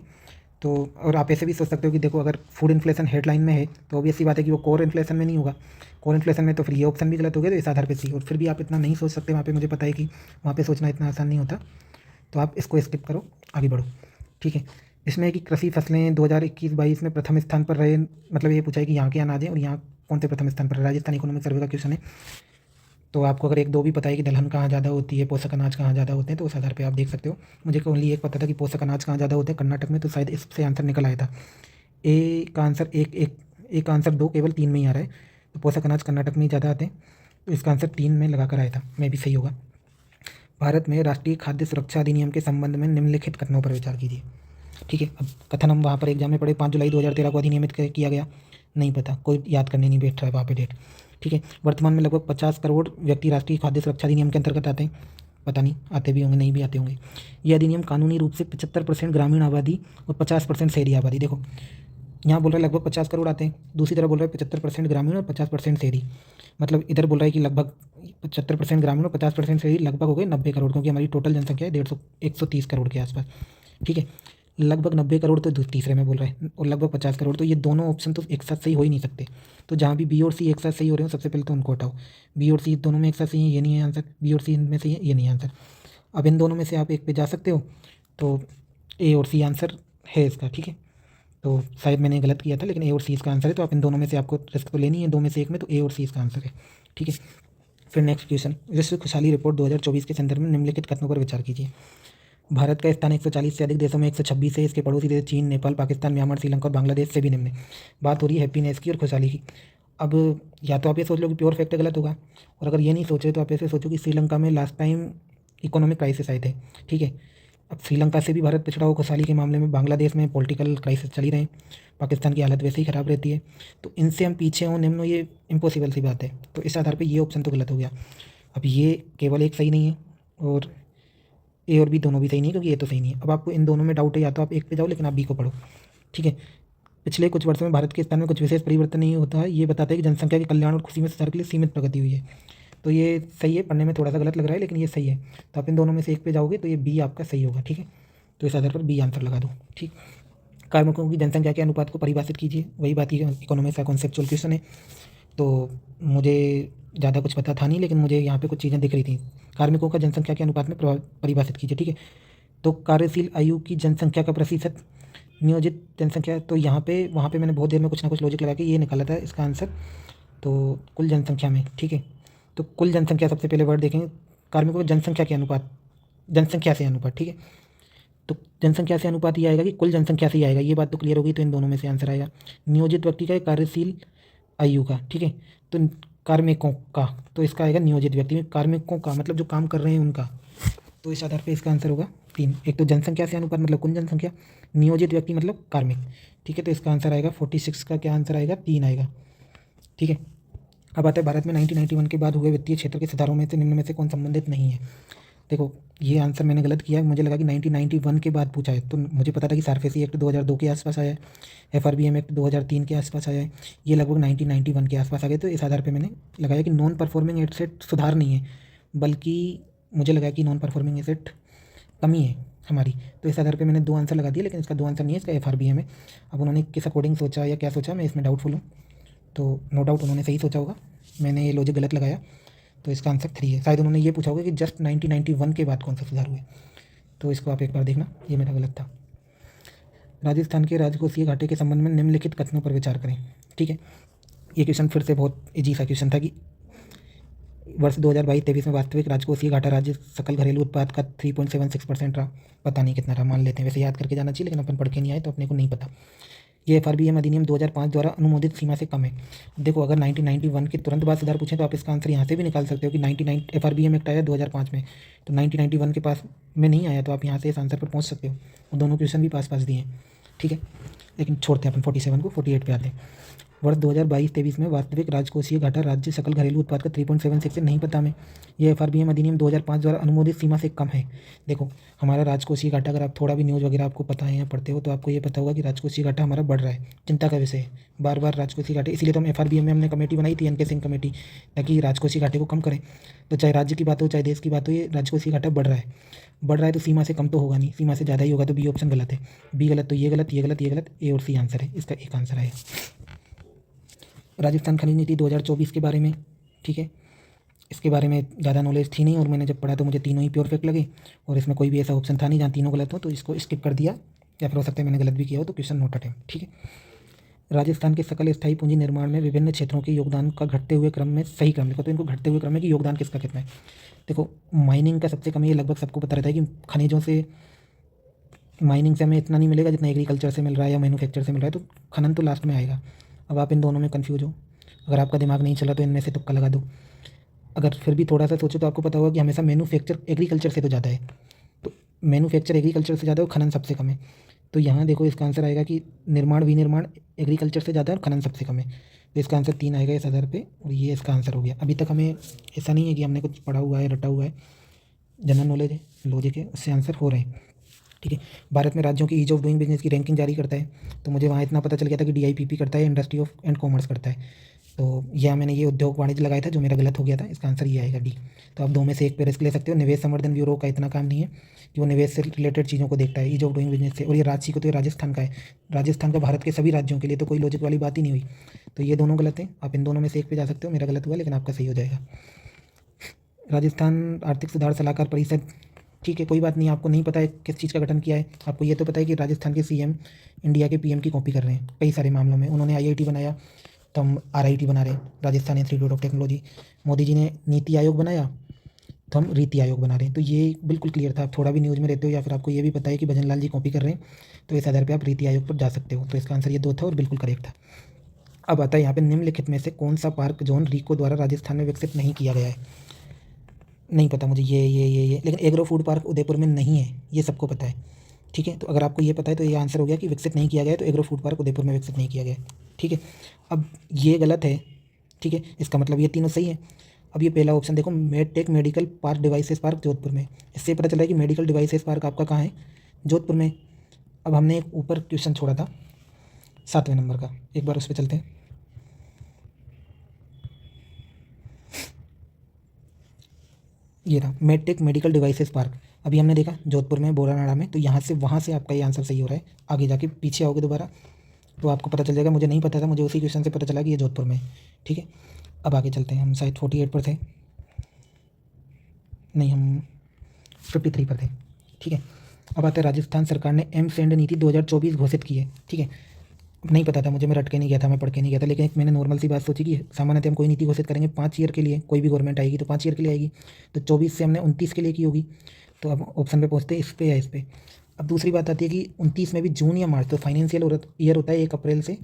[SPEAKER 1] तो और आप ऐसे भी सोच सकते हो कि देखो अगर फूड इन्फ्लेशन हेडलाइन में है तो ऑब्वियस सी बात है कि वो कोर इन्फ्लेशन में नहीं होगा। कोर इन्फ्लेशन में तो फिर ये ऑप्शन भी गलत हो गया, तो इस आधार पे सी। और फिर भी आप इतना नहीं सोच सकते वहाँ पे, मुझे पता है कि वहाँ पे सोचना इतना आसान नहीं होता, तो आप इसको स्किप करो, आगे बढ़ो, ठीक है। इसमें कि कृषि फसलें 2021-22 में प्रथम स्थान पर रहे, मतलब ये पूछा है कि यहाँ के अनाज हैं और यहाँ कौन से प्रथम स्थान पर है। राजस्थान इकोनॉमिक सर्वे का क्वेश्चन है, तो आपको अगर 1-2 भी पता है कि दलहन कहाँ ज़्यादा होती है, पोषक अनाज कहाँ ज़्यादा होते हैं, तो उस आधार पे आप देख सकते हो। मुझे ओनली एक पता था कि पोषक अनाज कहाँ ज़्यादा होते हैं, कर्नाटक में, तो शायद इससे आंसर निकल आया था। ए का आंसर एक का आंसर 2 केवल 3 में ही आ रहा है, तो पोषक अनाज कर्नाटक में ही ज़्यादा आते हैं, तो इसका आंसर 3 में लगा कर आया था, मैं भी सही होगा। भारत में राष्ट्रीय खाद्य सुरक्षा अधिनियम के संबंध में निम्नलिखित कथनों पर विचार कीजिए, ठीक है। अब कथन हम वहाँ पर एग्जाम में पढ़े, 5 जुलाई 2013 को अधिनियमित किया गया, नहीं पता, कोई याद करने नहीं बैठ रहा है वहाँ पे डेट, ठीक है। वर्तमान में लगभग 50 करोड़ व्यक्ति राष्ट्रीय खाद्य सुरक्षा अधिनियम के अंतर्गत आते हैं, पता नहीं आते भी होंगे नहीं भी आते होंगे। यह अधिनियम कानूनी रूप से 75% ग्रामीण आबादी और 50% शहरी आबादी, देखो यहाँ बोल रहा है लगभग 50 करोड़ आते हैं, दूसरी तरफ बोल रहा है 75% ग्रामीण और 50% शहरी, मतलब इधर बोल रहा है कि लगभग 75% ग्रामीण और 50% शहरी, लगभग हो गए 90 करोड़, क्योंकि हमारी टोटल जनसंख्या है 130 करोड़ के आसपास, ठीक है। लगभग 90 करोड़ तो तीसरे में बोल रहा है और लगभग 50 करोड़, तो ये दोनों ऑप्शन तो एक साथ सही हो ही नहीं सकते। तो जहाँ भी बी और सी एक साथ सही हो रहे हो, सबसे पहले तो उनको हटाओ। बी और सी दोनों में एक साथ सही है, ये नहीं है आंसर। बी और सी इनमें से ये नहीं है आंसर। अब इन दोनों में से आप एक पे जा सकते हो, तो ए और सी आंसर है इसका, ठीक है। तो शायद मैंने गलत किया था, लेकिन ए और सी इसका आंसर है, तो आप इन दोनों में से आपको रिस्क तो लेनी है, 2 में से 1 में, तो ए और सी इसका आंसर है, ठीक है। फिर नेक्स्ट क्वेश्चन, विश्व खुशहाली रिपोर्ट 2024 के संदर्भ में निम्नलिखित कथनों पर विचार कीजिए। भारत का स्थान 140 से अधिक देशों में 126 है। इसके पड़ोसी देश चीन, नेपाल, पाकिस्तान, म्यांमार, श्रीलंका और बांग्लादेश से भी निम्न है। बात हो रही है हैप्पीनेस की और खुशहाली की। अब या तो आप ये सोच लो कि प्योर फैक्ट गलत होगा, और अगर ये नहीं सोचे तो आप ऐसे सोचो कि श्रीलंका में लास्ट टाइम इकोनॉमिक क्राइसिस आए थे, ठीक है। अब श्रीलंका से भी भारत पिछड़ा हो खुशहाली के मामले में, बांग्लादेश में पॉलिटिकल क्राइसिस चल ही रहे हैं, पाकिस्तान की हालत वैसे ही ख़राब रहती है, तो इनसे हम पीछे हों निम्न, ये इम्पॉसिबल सी बात है। तो इस आधार पर ये ऑप्शन तो गलत हो गया। अब ये केवल एक सही नहीं है और ए और बी दोनों भी सही नहीं है, क्योंकि ये तो सही नहीं है। अब आपको इन दोनों में डाउट है, या तो आप एक पे जाओ, लेकिन आप बी को पढ़ो, ठीक है। पिछले कुछ वर्षों में भारत के स्थान में कुछ विशेष परिवर्तन नहीं होता है, ये बताता है कि जनसंख्या के कल्याण और खुशी में सुधार के लिए सीमित प्रगति हुई है, तो ये सही है। पढ़ने में थोड़ा सा गलत लग रहा है, लेकिन ये सही है। तो आप इन दोनों में से एक पे जाओगे तो ये बी आपका सही होगा, ठीक है। तो इस आधार पर बी आंसर लगा दो, ठीक। कार्मिकों की जनसंख्या के अनुपात को परिभाषित कीजिए, वही बात की इकोनॉमिक्स का कॉन्सेप्चुअल क्वेश्चन है, तो मुझे ज़्यादा कुछ पता था नहीं, लेकिन मुझे यहाँ पे कुछ चीज़ें दिख रही थी। कार्मिकों का जनसंख्या के अनुपात में परिभाषित कीजिए, ठीक है। तो कार्यशील आयु की जनसंख्या का प्रतिशत नियोजित जनसंख्या, तो यहाँ पे वहाँ पे मैंने बहुत देर में कुछ ना कुछ लॉजिक लगा के ये निकाला था इसका आंसर। तो कुल जनसंख्या में, ठीक है, तो कुल जनसंख्या सबसे पहले वर्ड देखेंगे, कार्मिकों की जनसंख्या के अनुपात, जनसंख्या से अनुपात, ठीक है। तो जनसंख्या से अनुपात ये आएगा कि कुल जनसंख्या से ही आएगा, ये बात तो क्लियर होगी। तो इन दोनों में से आंसर आएगा नियोजित व्यक्ति का, कार्यशील आयु का, ठीक है। तो कार्मिकों का, तो इसका आएगा नियोजित व्यक्ति में, कार्मिकों का मतलब जो काम कर रहे हैं उनका, तो इस आधार पे इसका आंसर होगा 3। एक तो जनसंख्या से अनुपात मतलब कुल जनसंख्या, नियोजित व्यक्ति मतलब कार्मिक, ठीक है। तो इसका आंसर आएगा 46 का क्या आंसर आएगा, 3 आएगा, ठीक है। अब आता है भारत में 1991 के बाद हुए वित्तीय क्षेत्र के सुधारों में से निम्न में से कौन संबंधित नहीं है। देखो ये आंसर मैंने गलत किया है, मुझे लगा कि 1991 के बाद पूछा है, तो मुझे पता था कि सारफेसी एक्ट 2002 के आसपास आया है, एफआरबीएम एक्ट 2003 के आसपास आया है, ये लगभग 1991 के आसपास आ गए। तो इस आधार पे मैंने लगाया कि नॉन परफॉर्मिंग एसेट सुधार नहीं है, बल्कि मुझे लगा कि नॉन परफॉर्मिंग एसेट कमी है हमारी। तो इस आधार पे मैंने 2 आंसर लगा दिए, लेकिन इसका 2 आंसर नहीं है, इसका एफआरबीएम है। अब उन्होंने किस अकॉर्डिंग सोचा या क्या सोचा, मैं इसमें डाउटफुल हूँ। तो नो डाउट उन्होंने सही सोचा होगा, मैंने ये लॉजिक गलत लगाया, तो इसका आंसर 3 है। शायद उन्होंने ये पूछा होगा कि जस्ट 1991 के बाद कौन सा सुधार हुए, तो इसको आप एक बार देखना, ये मेरा गलत था। राजस्थान के राजकोषीय घाटे के संबंध में निम्नलिखित कथनों पर विचार करें। ठीक है, ये क्वेश्चन फिर से बहुत इजी सा क्वेश्चन था कि वर्ष 2022-23 में वास्तविक राजकोषीय घाटा राज्य सकल घरेलू उत्पाद का 3.76% रहा। पता नहीं कितना रहा, मान लेते हैं, वैसे याद करके जाना चाहिए, लेकिन अपन पढ़ के नहीं आए तो अपने को नहीं पता। ये एफआरबीएम अधिनियम 2005 द्वारा अनुमोदित सीमा से कम है। देखो अगर 1991 के तुरंत बाद सुधार पूछें तो आप इसका आंसर यहाँ से भी निकाल सकते हो कि 99 एफआरबीएम एक्ट आया 2005 में, तो 1991 के पास में नहीं आया, तो आप यहाँ से इस आंसर पर पहुँच सकते हो। और दोनों क्वेश्चन भी पास पास दिए हैं, ठीक है। लेकिन छोड़ते हैं अपन 47 को, 48 पे आते हैं। वर्ष 2022-23 में वास्तविक राजकोषीय घाटा राज्य सकल घरेलू उत्पाद का 3.76 से नहीं पता हमें। यह एफआरबीएम अधिनियम 2005 द्वारा अनुमोदित सीमा से कम है। देखो हमारा राजकोषीय घाटा, अगर आप थोड़ा भी न्यूज़ वगैरह आपको पता है या पढ़ते हो तो आपको ये पता होगा कि राजकोषीय घाटा हमारा बढ़ रहा है, चिंता का विषय है बार बार राजकोषीय घाटे। इसीलिए तो हम एफआरबीएम में हमने कमेटी बनाई थी, एनके सिंह कमेटी, ताकि राजकोषीय घाटे को कम करें। तो चाहे राज्य की बात हो चाहे देश की बात हो, ये राजकोषीय घाटा बढ़ रहा है तो सीमा से कम तो होगा नहीं, सीमा से ज़्यादा ही होगा, तो बी ऑप्शन गलत है। बी गलत, तो ये गलत, ये गलत, ये गलत, ए और सी आंसर है, इसका एक आंसर है। राजस्थान खनिज नीति 2024 के बारे में, ठीक है, इसके बारे में ज़्यादा नॉलेज थी नहीं, और मैंने जब पढ़ा तो मुझे तीनों ही प्योर फेक्ट लगे, और इसमें कोई भी ऐसा ऑप्शन था नहीं जहाँ तीनों गलत हो, तो इसको स्किप कर दिया, या फिर हो सकता है मैंने गलत भी किया हो, तो क्वेश्चन नोट अटेम्प्ट, ठीक है। राजस्थान के सकल स्थायी पूंजी निर्माण में विभिन्न क्षेत्रों के योगदान का घटते हुए क्रम में सही क्रम लिखो। तो इनको घटते हुए क्रम में कि योगदान किसका कितना है। देखो माइनिंग का सबसे कम, ये लगभग सबको पता रहता है कि खनिजों से, माइनिंग से हमें इतना नहीं मिलेगा जितना एग्रीकल्चर से मिल रहा है या मैन्युफैक्चर से मिल रहा है, तो खनन तो लास्ट में आएगा। अब आप इन दोनों में कन्फ्यूज हो, अगर आपका दिमाग नहीं चला तो इनमें से तुक्का लगा दो। अगर फिर भी थोड़ा सा सोचो तो आपको पता होगा कि हमेशा मैन्युफैक्चर एग्रीकल्चर से तो ज़्यादा है, तो मैन्युफैक्चर एग्रीकल्चर से ज़्यादा है और खनन सबसे कम है। तो यहाँ देखो इसका आंसर आएगा कि निर्माण विनिर्माण एग्रीकल्चर से ज़्यादा है और खनन सबसे कम है, तो इसका आंसर 3 आएगा इस आधार पे, और ये इसका आंसर हो गया। अभी तक हमें ऐसा नहीं है कि हमने कुछ पढ़ा हुआ है, रटा हुआ है, जनरल नॉलेज है, लॉजिक है, उससे आंसर हो रहे हैं, ठीक है। भारत में राज्यों की ईज ऑफ डूइंग बिजनेस की रैंकिंग जारी करता है, तो मुझे वहाँ इतना पता चल गया था कि डीआईपीपी करता है, इंडस्ट्री ऑफ एंड कॉमर्स करता है, तो यह मैंने ये उद्योग वाणिज्य लगाया था जो मेरा गलत हो गया था, इसका आंसर ये आएगा डी। तो आप 2 में से एक पे रिस्क ले सकते हो। निवेश संवर्धन ब्यूरो का इतना काम नहीं है कि वो निवेश से रिलेटेड चीज़ों को देखता है, ईज ऑफ डूइंग बिजनेस से, और ये रांची को, तो ये राजस्थान का है, राजस्थान का भारत के सभी राज्यों के लिए, तो कोई लॉजिक वाली बात ही नहीं हुई। तो ये दोनों गलत हैं, आप इन दोनों में से एक पे जा सकते हो, मेरा गलत हुआ लेकिन आपका सही हो जाएगा। राजस्थान आर्थिक सुधार सलाहकार परिषद, ठीक है, कोई बात नहीं, आपको नहीं पता है किस चीज़ का गठन किया है, आपको ये तो पता है कि राजस्थान के सीएम इंडिया के पीएम की कॉपी कर रहे हैं कई सारे मामलों में। उन्होंने आईआईटी बनाया तो हम आरआईटी बना रहे हैं, Rajasthan institute of technology. Modi ji ने नीति आयोग बनाया तो हम रीति आयोग बना रहे हैं, तो ये बिल्कुल क्लियर था। आप थोड़ा भी न्यूज़ में रहते हो या फिर आपको ये भी पता है कि भजन लाल जी कॉपी कर रहे हैं, तो इस आधार पर आप रीति आयोग पर जा सकते हो। तो इसका आंसर ये 2 था और बिल्कुल करेक्ट था। अब आता है यहाँ पे निम्नलिखित में से कौन सा पार्क जोन रीको द्वारा राजस्थान में विकसित नहीं किया गया है। नहीं पता मुझे ये, लेकिन एग्रो फूड पार्क उदयपुर में नहीं है, ये सबको पता है, ठीक है। तो अगर आपको ये पता है तो ये आंसर हो गया कि विकसित नहीं किया गया है, तो एग्रो फूड पार्क उदयपुर में विकसित नहीं किया गया है, ठीक है। अब ये गलत है, ठीक है, इसका मतलब ये तीनों सही है। अब ये पहला ऑप्शन देखो, medtech medical park devices park Jodhpur में, इससे पता चल रहा है कि मेडिकल डिवाइसेस पार्क आपका कहाँ है, जोधपुर में। अब हमने एक ऊपर क्वेश्चन छोड़ा था 7वें नंबर का, एक बार उस पर चलते हैं। ये रहा मेडटेक मेडिकल डिवाइसेस पार्क, अभी हमने देखा जोधपुर में, बोरानाड़ा में, तो यहाँ से वहाँ से आपका ये आंसर सही हो रहा है। आगे जाके पीछे आओगे दोबारा तो आपको पता चल जाएगा, मुझे नहीं पता था, मुझे उसी क्वेश्चन से पता चला कि ये जोधपुर में, ठीक है। अब आगे चलते हैं, हम शायद 48 पर थे, नहीं हम 53 पर थे, ठीक है। अब आता है राजस्थान सरकार ने एम सेंड नीति 2024 घोषित की है, ठीक है। नहीं पता था मुझे, मैं रट के नहीं गया था, मैं पढ़ के नहीं गया था, लेकिन एक मैंने नॉर्मल सी बात सोची कि सामान्यतः हम कोई नीति घोषित करेंगे 5 ईयर के लिए, कोई भी गवर्नमेंट आएगी तो 5 ईयर के लिए आएगी, तो 24 से हमने 29 के लिए की होगी। तो अब ऑप्शन पे पहुँचते हैं, इस पे या इस पे। अब दूसरी बात आती है कि 29 में भी जून या मार्च, तो फाइनेंशियल ईयर होता है 1 अप्रैल से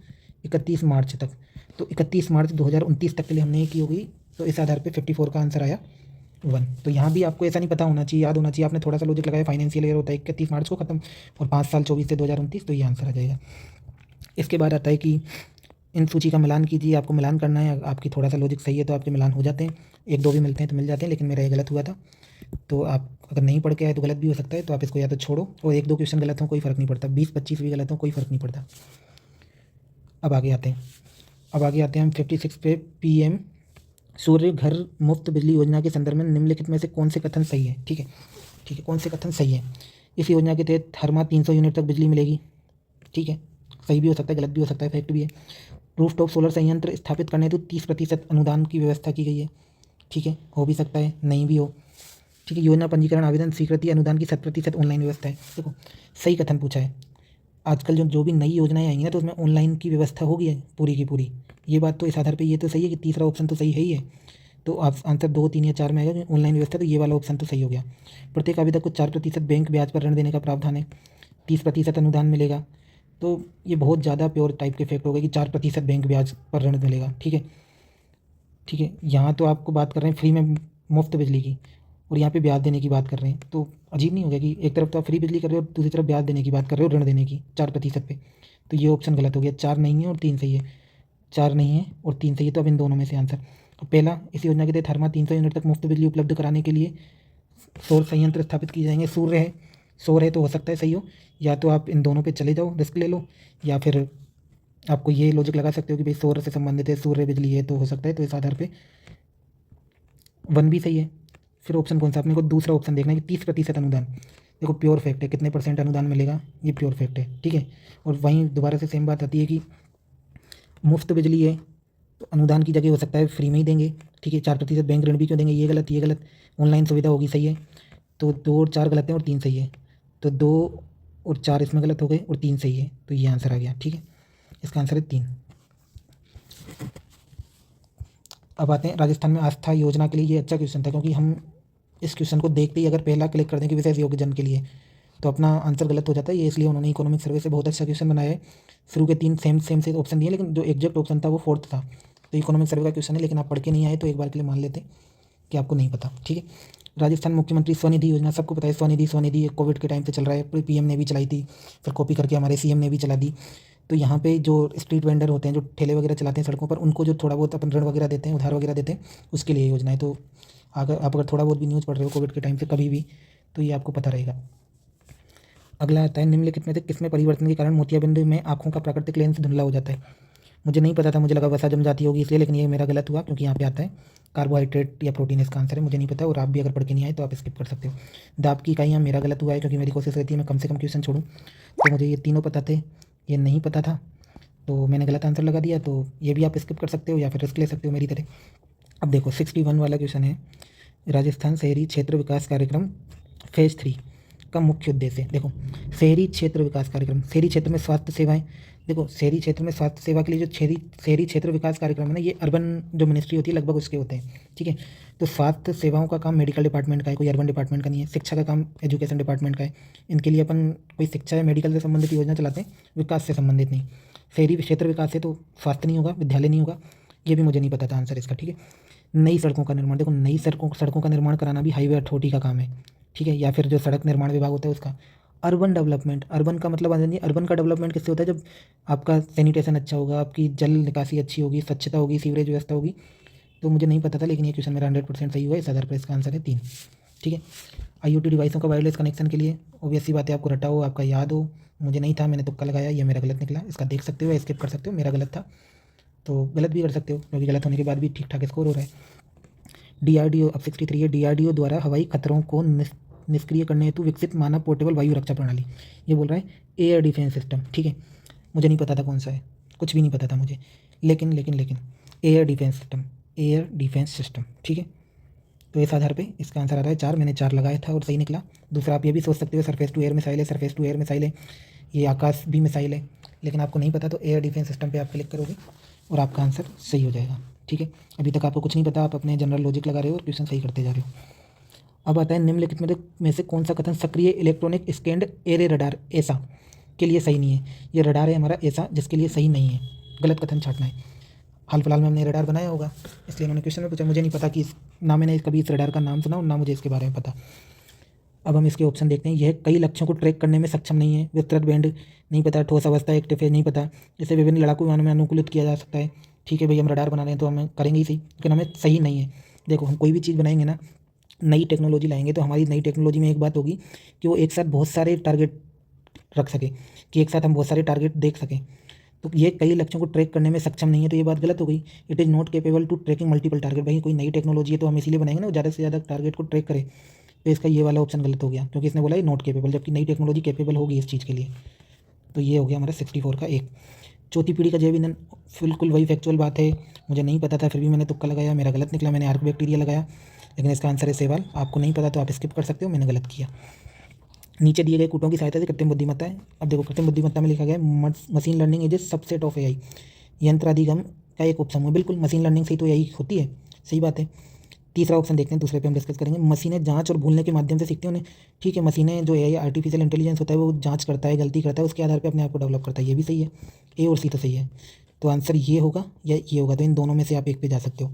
[SPEAKER 1] 31 मार्च तक, तो 31 मार्च 2029 तक के लिए हमने ये की होगी, तो इस आधार पर 54 का आंसर आया 1। तो यहाँ भी आपको ऐसा नहीं पता होना चाहिए, याद होना चाहिए, आपने थोड़ा सा लॉजिक लगाया, फाइनेंशियल ईयर होता है 31 मार्च को खत्म, और 5 साल 24 से 2029, तो ये आंसर आ जाएगा। इसके बाद आता है कि इन सूची का मिलान कीजिए, आपको मिलान करना है, आपकी थोड़ा सा लॉजिक सही है तो आपके मिलान हो जाते हैं, एक दो भी मिलते हैं तो मिल जाते हैं, लेकिन मेरा ये गलत हुआ था। तो आप अगर नहीं पढ़ के आए तो गलत भी हो सकता है, तो आप इसको या तो छोड़ो, और एक दो क्वेश्चन गलत हो कोई फ़र्क नहीं पड़ता, 20-25 भी गलत हो कोई फ़र्क नहीं पड़ता। अब आगे आते हैं, हम 56 पे पीएम सूर्य घर मुफ्त बिजली योजना के संदर्भ में निम्नलिखित में से कौन से कथन सही है। ठीक है, कौन से कथन सही है। इस योजना के तहत हर माह 300 यूनिट तक बिजली मिलेगी। ठीक है, सही भी हो सकता है, गलत भी हो सकता है, फैक्ट भी है। रूफटॉप सोलर संयंत्र स्थापित करने हेतु 30% अनुदान की व्यवस्था की गई है। ठीक है, हो भी सकता है, नहीं भी हो। ठीक है, योजना पंजीकरण आवेदन स्वीकृति अनुदान की 100% ऑनलाइन व्यवस्था है। देखो, सही कथन पूछा है। आजकल जो भी नई योजनाएं आई हैं तो उसमें ऑनलाइन की व्यवस्था होगी है पूरी की पूरी। ये बात तो इस आधार पे ये तो सही है कि तीसरा ऑप्शन तो सही है ही है। तो आप आंसर 2, 3 या 4 में आएगा ऑनलाइन व्यवस्था, तो ये वाला ऑप्शन तो सही हो गया। प्रत्येक आवेदक को 4% बैंक ब्याज पर ऋण देने का प्रावधान है, 30% अनुदान मिलेगा। तो ये बहुत ज़्यादा प्योर टाइप के फैक्ट हो गए कि 4% बैंक ब्याज पर ऋण मिलेगा। ठीक है, यहाँ तो आपको बात कर रहे हैं फ्री में मुफ्त बिजली की, और यहाँ पे ब्याज देने की बात कर रहे हैं, तो अजीब नहीं हो गया कि एक तरफ तो आप फ्री बिजली कर रहे हो और दूसरी तरफ ब्याज देने की बात कर रहे हो, ऋण देने की 4% पे। तो ये ऑप्शन गलत हो गया, 4 नहीं है और 3 सही है, 4 नहीं है और 3 सही है। तो अब इन दोनों में से आंसर तो पहला, इस योजना के तहत हर माह 300 यूनिट तक मुफ्त बिजली उपलब्ध कराने के लिए सौर संयंत्र स्थापित किए जाएंगे। सौर है तो हो सकता है सही हो, या तो आप इन दोनों पे चले जाओ, रिस्क ले लो, या फिर आपको ये लॉजिक लगा सकते हो कि भाई सौर से संबंधित है, सूर्य बिजली है तो हो सकता है। तो इस आधार पे 1 भी सही है। फिर ऑप्शन कौन सा, अपने को दूसरा ऑप्शन देखना है कि 30% अनुदान। देखो प्योर फैक्ट है, कितने % अनुदान मिलेगा ये प्योर फैक्ट है। ठीक है, और वहीं दोबारा से सेम बात आती है कि मुफ्त बिजली है तो अनुदान की जगह हो सकता है फ्री में ही देंगे। ठीक है, 4% बैंक ऋण भी क्यों देंगे, ये गलत। ऑनलाइन सुविधा होगी, सही है। तो 2 और 4 गलत हैं और 3 सही है। तो 2 और 4 इसमें गलत हो गए और 3 सही है, तो ये आंसर आ गया। ठीक है, इसका आंसर है 3। अब आते हैं राजस्थान में आस्था योजना के लिए। ये अच्छा क्वेश्चन था, क्योंकि हम इस क्वेश्चन को देखते ही अगर पहला क्लिक कर दें कि विशेष योग्यजन के लिए, तो अपना आंसर गलत हो जाता है। ये इसलिए उन्होंने इकोनॉमिक सर्वे से बहुत अच्छा क्वेश्चन बनाया है। शुरू के 3 सेम से ऑप्शन दिए, लेकिन जो एग्जैक्ट ऑप्शन था वो 4th था। तो इकोनॉमिक सर्वे का क्वेश्चन है, लेकिन आप पढ़ के नहीं आए तो एक बार के लिए मान लेते कि आपको नहीं पता। ठीक है, राजस्थान मुख्यमंत्री स्वनिधि योजना, सबको पता है स्वनिधि कोविड के टाइम से चल रहा है, पीएम ने भी चलाई थी, फिर कॉपी करके हमारे सीएम ने भी चला दी। तो यहाँ पे जो स्ट्रीट वेंडर होते हैं, जो ठेले वगैरह चलाते हैं सड़कों पर, उनको जो थोड़ा बहुत अपन ऋण वगैरह देते हैं, उधार वगैरह देते हैं, उसके लिए योजना है। तो अगर आप थोड़ा बहुत भी न्यूज़ पढ़ रहे हो कोविड के टाइम से कभी भी, तो ये आपको पता रहेगा। अगला आता है, निम्नलिखित में से किसमें परिवर्तन के कारण मोतियाबिंद में आंखों का प्राकृतिक लेंस धुंधला हो जाता है। मुझे नहीं पता था, मुझे लगा वसा जम जाती होगी इसलिए, लेकिन ये मेरा गलत हुआ, क्योंकि यहाँ पे आता है कार्बोहाइड्रेट या प्रोटीन इसका आंसर है। मुझे नहीं पता, और आप भी अगर पढ़ के नहीं आए तो आप स्किप कर सकते हो। दाब की इकाइयाँ, मेरा गलत हुआ है, क्योंकि मेरी कोशिश रहती है मैं कम से कम क्वेश्चन छोड़ूँ। तो मुझे ये तीनों पता थे, ये नहीं पता था, तो मैंने गलत आंसर लगा दिया। तो ये भी आप स्किप कर सकते हो या फिर रिस्क ले सकते हो मेरी तरह। अब देखो 61 वाला क्वेश्चन है, राजस्थान शहरी क्षेत्र विकास कार्यक्रम फेज़ 3 का मुख्य उद्देश्य। देखो, शहरी क्षेत्र विकास कार्यक्रम, शहरी क्षेत्र में स्वास्थ्य सेवाएं। देखो, शहरी क्षेत्र में स्वास्थ्य सेवा के लिए जो शहरी क्षेत्र विकास कार्यक्रम है ना, ये अर्बन जो मिनिस्ट्री होती है लगभग उसके होते हैं। ठीक है, तो स्वास्थ्य सेवाओं का काम मेडिकल डिपार्टमेंट का है, कोई अर्बन डिपार्टमेंट का नहीं है। शिक्षा का काम एजुकेशन डिपार्टमेंट का है। इनके लिए अपन कोई शिक्षा या मेडिकल से संबंधित योजना चलाते हैं, विकास से संबंधित नहीं। शहरी क्षेत्र विकास है तो स्वास्थ्य नहीं होगा, विद्यालय नहीं होगा। ये भी मुझे नहीं पता था आंसर इसका। ठीक है, नई सड़कों का निर्माण। देखो, नई सड़कों का निर्माण कराना भी हाईवे अथॉरिटी का काम है। ठीक है, या फिर जो सड़क निर्माण विभाग होता है उसका। अर्बन डेवलपमेंट, अर्बन का मतलब अर्बन का डेवलपमेंट किससे होता है, जब आपका सैनिटेशन अच्छा होगा, आपकी जल निकासी अच्छी होगी, स्वच्छता होगी, सीवरेज व्यवस्था होगी। तो मुझे नहीं पता था, लेकिन ये क्वेश्चन मेरा 100% सही हुआ है। इस आधार पर इसका आंसर है 3। ठीक है, IoT डिवाइसों का वायरलेस कनेक्शन के लिए ऑब्वियस सी बात है, आपको रटा हो, आपका याद हो। मुझे नहीं था, मैंने तुक्का लगाया, ये मेरा गलत निकला। इसका देख सकते हो, स्किप कर सकते हो, मेरा गलत था तो गलत भी कर सकते हो, क्योंकि गलत होने के बाद भी ठीक ठाक स्कोर हो रहा है। DRDO, अब 63 है, DRDO द्वारा हवाई खतरों को निष्क्रिय करने हेतु विकसित मानव पोर्टेबल वायु रक्षा प्रणाली। ये बोल रहा है एयर डिफेंस सिस्टम। ठीक है, मुझे नहीं पता था कौन सा है, कुछ भी नहीं पता था मुझे, लेकिन एयर डिफेंस सिस्टम। ठीक है, तो इस आधार पे इसका आंसर आ रहा है 4। मैंने 4 लगाया था और सही निकला। दूसरा, आप ये भी सोच सकते हो सरफेस टू एयर मिसाइल है, सरफेस टू एयर मिसाइल है, ये आकाश भी मिसाइल है, लेकिन आपको नहीं पता तो एयर डिफेंस सिस्टम पे आप क्लिक करोगे और आपका आंसर सही हो जाएगा। ठीक है, अभी तक आपको कुछ नहीं पता, आप अपने जनरल लॉजिक लगा रहे हो और क्वेश्चन सही करते जा रहे हो। अब आता है, निम्नलिखित में से कौन सा कथन सक्रिय इलेक्ट्रॉनिक स्कैन्ड एरे रडार ऐसा के लिए सही नहीं है। ये रडार है हमारा ऐसा, जिसके लिए सही नहीं है, गलत कथन छाटना है। हाल फिलहाल में हमने रडार बनाया होगा, इसलिए उन्होंने क्वेश्चन में पूछा। मुझे नहीं पता कि ना मैंने कभी इस रडार का नाम सुना और ना मुझे इसके बारे में पता। अब हम इसके ऑप्शन देखते हैं। यह कई लक्ष्यों को ट्रैक करने में सक्षम नहीं है। विस्तृत बैंड नहीं पता, ठोस अवस्था एक्टिव है नहीं पता। इसे विभिन्न लड़ाकू विमानों में अनुकूलित किया जा सकता है। ठीक है भाई, हम रडार बना रहे हैं तो हमें करेंगे ही सही, लेकिन हमें सही नहीं है। देखो, हम कोई भी चीज़ बनाएंगे ना, नई टेक्नोलॉजी लाएंगे, तो हमारी नई टेक्नोलॉजी में एक बात होगी कि वो एक साथ बहुत सारे टारगेट रख सके, कि एक साथ हम बहुत सारे टारगेट देख सकें। तो ये कई लक्ष्यों को ट्रैक करने में सक्षम नहीं है, तो ये बात गलत हो गई। It is not capable to tracking multiple target. भाई कोई नई टेक्नोलॉजी है तो हम इसीलिए बनाएंगे ना, ज़्यादा से ज़्यादा टारगेट को ट्रैक करे। तो इसका ये वाला ऑप्शन गलत हो गया, क्योंकि इसने बोला ये नॉट केपेबल, जबकि नई टेक्नोलॉजी केपेबल होगी इस चीज़ के लिए। तो ये हो गया हमारा 64 का एक। चौथी पीढ़ी का जैव ईंधन, बिल्कुल वही फैक्चुअल बात है। मुझे नहीं पता था, फिर भी मैंने तुक्का लगाया, मेरा गलत निकला, मैंने आर्क बैक्टीरिया लगाया, लेकिन इसका आंसर है शैवाल। आपको नहीं पता तो आप स्किप कर सकते हो, मैंने गलत किया। नीचे दिए गए कूटों की सहायता से कृत्रिम बुद्धिमत्ता है। अब देखो, कृत्रिम बुद्धिमत्ता में लिखा गया है machine learning is a subset of AI, यंत्र अधिगम का एक उपसमूह। बिल्कुल, मशीन लर्निंग से ही तो यही होती है, सही बात है। तीसरा ऑप्शन देखते हैं, दूसरे पे हम डिस्कस करेंगे। मशीनें जांच और भूलने के माध्यम से सीखती हैं उन्हें। ठीक है, मशीनें जो एआई आर्टिफिशियल इंटेलिजेंस होता है वो जांच करता है, गलती करता है, उसके आधार पे अपने आप को डेवलप करता है। ये भी सही है, ए और सी तो सही है। तो आंसर ये होगा या ये होगा, तो इन दोनों में से आप एक पे जा सकते हो।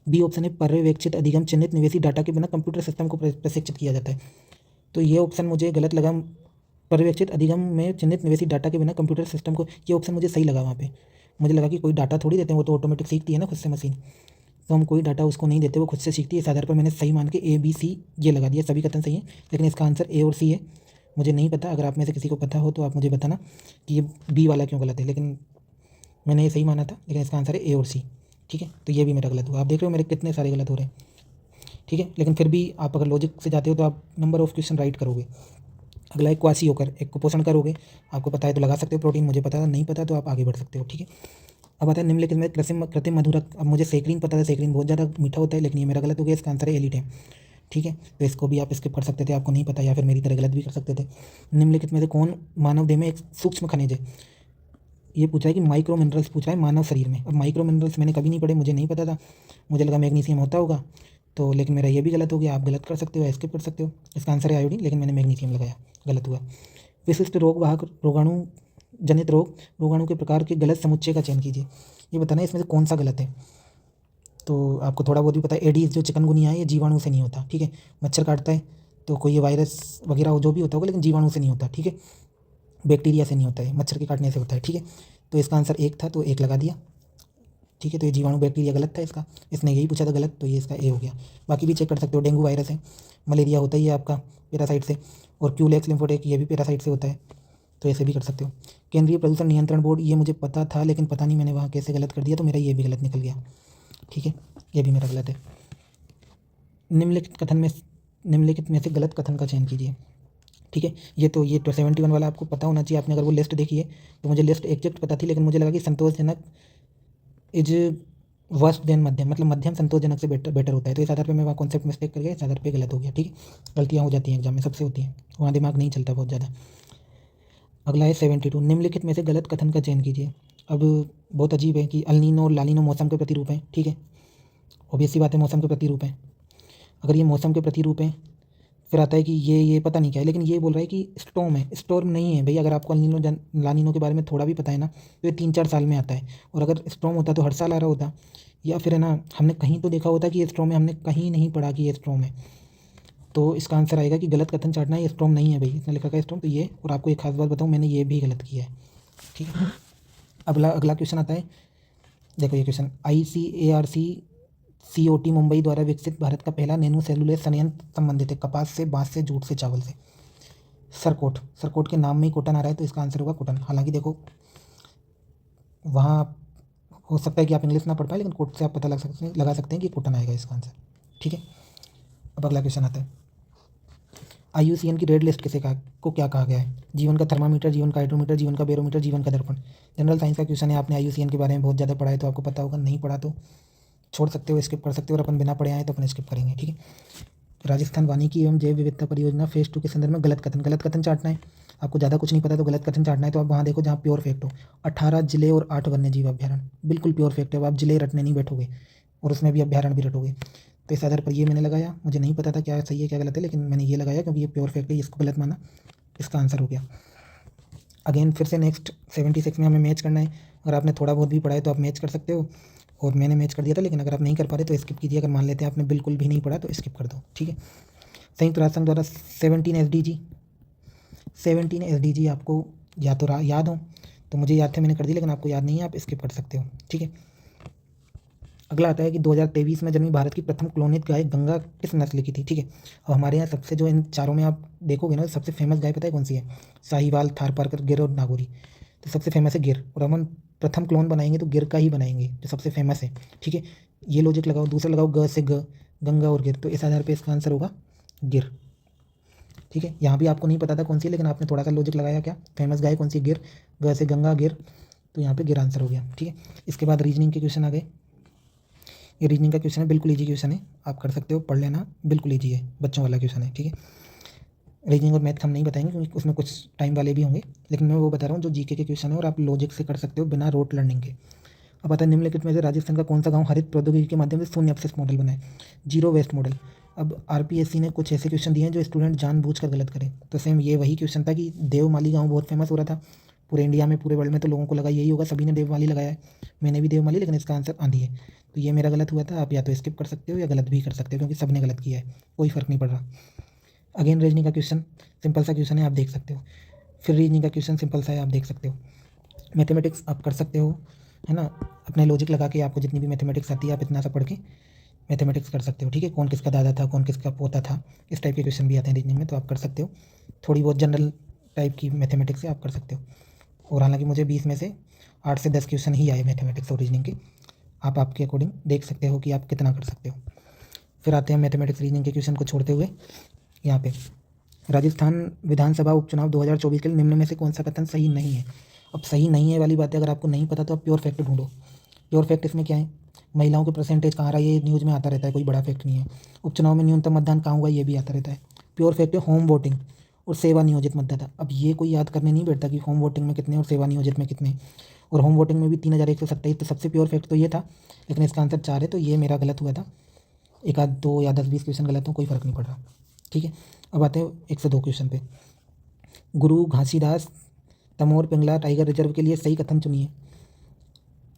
[SPEAKER 1] बी ऑप्शन है पर्यवेक्षित अधिगम चिन्हित निवेशी डाटा के बिना कंप्यूटर सिस्टम को प्रशिक्षित किया जाता है। तो ये ऑप्शन मुझे गलत लगा। पर्यवेक्षित अधिगम में चिन्हित निवेशी डाटा के बिना कंप्यूटर सिस्टम को, ये ऑप्शन मुझे सही लगा। वहाँ पे मुझे लगा कि कोई डाटा थोड़ी देते हैं, वो तो ऑटोमेटिक सीखती है ना खुद से मशीन, तो हम कोई डाटा उसको नहीं देते, वो खुद से सीखती है। इस आधार पर मैंने सही मान के ए बी सी ये लगा दिया। सभी कथन सही है, लेकिन इसका आंसर ए और सी है। मुझे नहीं पता, अगर आप में से किसी को पता हो तो आप मुझे बताना कि ये बी वाला क्यों गलत है, लेकिन मैंने ये सही माना था, लेकिन इसका आंसर है ए और सी। ठीक है, तो ये भी मेरा गलत हुआ। आप देख रहे हो मेरे कितने सारे गलत हो रहे हैं। ठीक है, लेकिन फिर भी आप अगर लॉजिक से जाते हो तो आप नंबर ऑफ क्वेश्चन राइट करोगे। अगला है क्वासी होकर एक कुपोषण करोगे। आपको पता है तो लगा सकते हो प्रोटीन, मुझे पता नहीं पता तो आप आगे बढ़ सकते हो। ठीक है, अब आता है निम्नलिखित में कृत्रिम मधुरक। अब मुझे सेक्रीन पता था, सेक्रीन बहुत ज़्यादा मीठा होता है, लेकिन ये मेरा गलत हो गया। इसका आंसर है एलिटेम। ठीक है, तो इसको भी आप स्किप कर सकते थे, आपको नहीं पता, या फिर मेरी तरह गलत भी कर सकते थे। निम्नलिखित में से कौन मानव देह में एक सूक्ष्म खनिज है। ये पूछा है कि माइक्रो मिनरल्स पूछा है मानव शरीर में। अब माइक्रो मिनरल्स मैंने कभी नहीं पढ़े, मुझे नहीं पता था, मुझे लगा मैग्नीशियम होता होगा, तो लेकिन मेरा ये भी गलत हो गया। आप गलत कर सकते हो, स्किप कर सकते हो। इसका आंसर है आयोडीन, लेकिन मैंने मैग्नीशियम लगाया, गलत हुआ। विशिष्ट रोग वाहक रोगाणु जनित रोगाणु के प्रकार के गलत समुच्चय का चयन कीजिए। ये बताना है इसमें से कौन सा गलत है। तो आपको थोड़ा बहुत भी पता है, एडीज जो चिकनगुनिया है ये जीवाणु से नहीं होता। ठीक है, मच्छर काटता है तो कोई ये वायरस वगैरह जो भी होता होगा, लेकिन जीवाणु से नहीं होता। ठीक है, बैक्टीरिया से नहीं होता है, मच्छर के काटने से होता है। ठीक है, तो इसका आंसर एक था तो एक लगा दिया। ठीक है, तो ये जीवाणु बैक्टीरिया गलत था इसका, इसने यही पूछा था गलत, तो ये इसका ए हो गया। बाकी भी चेक कर सकते हो। डेंगू वायरस है, मलेरिया होता ही है आपका पैरासाइट से, और क्यूलेक्स लिम्फोडेक ये भी पैरासाइट से होता है, तो ऐसे भी कर सकते हो। केंद्रीय प्रदूषण नियंत्रण बोर्ड, ये मुझे पता था, लेकिन पता नहीं मैंने वहाँ कैसे गलत कर दिया, तो मेरा ये भी गलत निकल गया। ठीक है, ये भी मेरा गलत है। निम्नलिखित में से गलत कथन का चयन कीजिए। ठीक है, ये तो 71 वाला आपको पता होना चाहिए, आपने अगर वो लिस्ट देखी है तो। मुझे लिस्ट एग्जैक्ट पता थी, लेकिन मुझे लगा कि संतोषजनक इज वर्स्ट देन मध्यम, मतलब मध्यम संतोषजनक से बेटर होता है। तो इस आधार पे मैं वहाँ कॉन्सेप्ट मिस्टेक कर गया, इस आधार पे गलत हो गया। ठीक है, गलतियाँ हो जाती हैं एग्जाम में, सबसे होती हैं, वहाँ दिमाग नहीं चलता बहुत ज़्यादा। अगला है 72, निम्नलिखित में से गलत कथन का चयन कीजिए। अब बहुत अजीब है कि अल्नीनो और लानीनो मौसम के प्रतिरूप हैं। ठीक है, ऑब्वियस सी बात है, मौसम के प्रतिरूप हैं। अगर ये मौसम के प्रतिरूप हैं, फिर आता है कि ये पता नहीं क्या है, लेकिन ये बोल रहा है कि स्टॉर्म है, स्टॉर्म नहीं है भाई। अगर आपको अल्नीनो लानीनो के बारे में थोड़ा भी पता है ना, तो ये 3-4 साल में आता है, और अगर स्टॉर्म होता तो हर साल आ रहा होता। या फिर है ना, हमने कहीं तो देखा होता कि ये स्टॉर्म है, हमने कहीं नहीं पढ़ा कि ये स्टॉर्म है। तो इसका आंसर आएगा कि गलत कथन चाटना है, ये स्टॉर्म नहीं है भाई, इसने लिखा है स्टॉर्म, तो ये। और आपको एक खास बात बताऊँ, मैंने ये भी गलत किया है। ठीक है, अगला क्वेश्चन आता है, देखो ये क्वेश्चन, ICARC-COT मुंबई द्वारा विकसित भारत का पहला नैनो सेलुलोज संयंत्र संबंधित है कपास से, बांस से, जूट से, चावल से। सरकोट के नाम में ही कोटन आ रहा है, तो इसका आंसर होगा कोटन। हालांकि देखो, वहाँ हो सकता है कि आप इंग्लिश ना पढ़ पाए, लेकिन कोट से आप पता लगा सकते हैं कि कोटन आएगा इसका आंसर। ठीक है, अब अगला क्वेश्चन आता है, IUCN की रेड लिस्ट को क्या कहा गया है। जीवन का थर्मामीटर, जीवन का हाइड्रोमीटर, जीवन का बैरोमीटर, जीवन का दर्पण। जनरल साइंस का क्वेश्चन है, आपने IUCN के बारे में बहुत ज़्यादा पढ़ा है तो आपको पता होगा, नहीं पढ़ा तो छोड़ सकते हो, स्किप कर सकते हो, और अपन बिना पढ़े आए तो अपन स्किप करेंगे। ठीक है, राजस्थान वानिकी एवं जैव विविधता परियोजना फेज 2 के संदर्भ में गलत कथन चाटना है। आपको ज़्यादा कुछ नहीं पता तो गलत कथन चाटना है, तो आप वहाँ देखो जहाँ प्योर फैक्ट हो। 18 जिले और 8 वन्य जीव अभ्यारण्य, बिल्कुल प्योर फैक्ट है। अब आप जिले रटने नहीं बैठोगे, और उसमें भी अभ्यारण्य भी रटोगे। तो इस आधार पर ये मैंने लगाया, मुझे नहीं पता था क्या सही है क्या गलत है, लेकिन मैंने ये लगाया क्योंकि ये प्योर फैक्ट है, इसको गलत माना, इसका आंसर हो गया। अगेन फिर से नेक्स्ट 76 में हमें मैच करना है। अगर आपने थोड़ा बहुत भी पढ़ा है तो आप मैच कर सकते हो, और मैंने मैच कर दिया था, लेकिन अगर आप नहीं कर पा रहे तो स्किप कीजिए। अगर मान लेते हैं आपने बिल्कुल भी नहीं पढ़ा तो स्किप कर दो। ठीक है, संयुक्त राष्ट्र संघ द्वारा 17 SDG आपको या तो याद हो, तो मुझे याद थे मैंने कर दी, लेकिन आपको याद नहीं है आप स्किप कर सकते हो, ठीक है। अगला आता है कि 2023 में जन्मी भारत की प्रथम क्लोनित गाय गंगा किस नस्ल की थी, ठीक है। और हमारे यहाँ सबसे जो इन चारों में आप देखोगे ना, सबसे फेमस गाय पता है कौन सी है? साहिवाल, थारपारकर, गिर और नागौरी। तो सबसे फेमस है गिर, और हम प्रथम क्लोन बनाएंगे तो गिर का ही बनाएंगे जो सबसे फेमस है, ठीक है। ये लॉजिक लगाओ। दूसरा लगाओ ग से गंगा और गिर, तो इस आधार पर इसका आंसर होगा गिर, ठीक है। यहाँ भी आपको नहीं पता था कौन सी है, लेकिन आपने थोड़ा सा लॉजिक लगाया, क्या फेमस गाय कौन सी? गिर, ग से गंगा, गिर, तो यहाँ पे गिर आंसर हो गया, ठीक है। इसके बाद रीजनिंग के क्वेश्चन आ गए। ये रीजनिंग का क्वेश्चन है, बिल्कुल ईजी क्वेश्चन है, आप कर सकते हो, पढ़ लेना, बिल्कुल ईजी है, बच्चों वाला क्वेश्चन है, ठीक है। रीजनिंग और मैथ हम नहीं बताएंगे क्योंकि उसमें कुछ टाइम वाले भी होंगे, लेकिन मैं वो बता रहा हूँ जो जीके के क्वेश्चन है और आप लॉजिक से कर सकते हो बिना रोट लर्निंग के। अब आता है निम्नलिखित में से राजस्थान का कौन सा गाँव हरित प्रौद्योगिकी के माध्यम से शून्य अपशिष्ट मॉडल बनाए, जीरो वेस्ट मॉडल। अब आरपीएससी ने कुछ ऐसे क्वेश्चन दिए हैं जो स्टूडेंट जानबूझकर गलत करें, तो सेम ये वही क्वेश्चन था कि देवमाली गाँव बहुत फेमस हो रहा था पूरे इंडिया में, पूरे वर्ल्ड में, तो लोगों को लगा यही होगा, सभी ने देवमाली लगाया है, मैंने भी देवमाली, लेकिन इसका आंसर आंधी है। तो ये मेरा गलत हुआ था, आप या तो स्किप कर सकते हो या गलत भी कर सकते हो क्योंकि सबने गलत किया है, कोई फ़र्क नहीं पड़ रहा। अगेन रीजनिंग का क्वेश्चन सिंपल सा क्वेश्चन है, आप देख सकते हो। फिर रीजनिंग का क्वेश्चन सिंपल सा है, आप देख सकते हो। मैथमेटिक्स आप कर सकते हो, है ना, अपने लॉजिक लगा के, आपको जितनी भी मैथमेटिक्स आती है आप इतना सा पढ़ के मैथमेटिक्स कर सकते हो, ठीक है। कौन किसका दादा था, कौन किसका पोता था, इस टाइप के क्वेश्चन भी आते हैं रीजनिंग में, तो आप कर सकते हो। थोड़ी बहुत जनरल टाइप की मैथमेटिक्स से आप कर सकते हो। और हालांकि मुझे 20 में से 8 से 10 क्वेश्चन ही आए मैथमेटिक्स और रीजनिंग के, आप आपके अकॉर्डिंग देख सकते हो कि आप कितना कर सकते हो। फिर आते हैं मैथमेटिक्स रीजनिंग के क्वेश्चन को छोड़ते हुए यहाँ पे, राजस्थान विधानसभा उपचुनाव 2024 के लिए निम्न में से कौन सा कथन सही नहीं है। अब सही नहीं है वाली बात है, अगर आपको नहीं पता तो आप प्योर फैक्ट ढूंढो। प्योर फैक्ट इसमें क्या है? महिलाओं के परसेंटेज कहाँ रहा है, ये न्यूज़ में आता रहता है, कोई बड़ा फैक्ट नहीं है। उपचुनाव में न्यूनतम मतदान कहाँ हुआ, ये भी आता रहता है। प्योर फैक्ट है होम वोटिंग और सेवा नियोजित मतदाता। अब ये कोई याद करने नहीं बैठता कि होम वोटिंग में कितने और सेवा नियोजित में कितने, और होम वोटिंग में भी 3127, तो सबसे प्योर फैक्ट तो ये था, लेकिन इसका आंसर 4 है, तो ये मेरा गलत हुआ था। एक आध 2 या 10-20 क्वेश्चन गलत हो, कोई फ़र्क नहीं पड़ रहा, ठीक है। अब आते हैं 102 क्वेश्चन पे। गुरु घासीदास तमोर पिंगला टाइगर रिजर्व के लिए सही कथन चुनिए।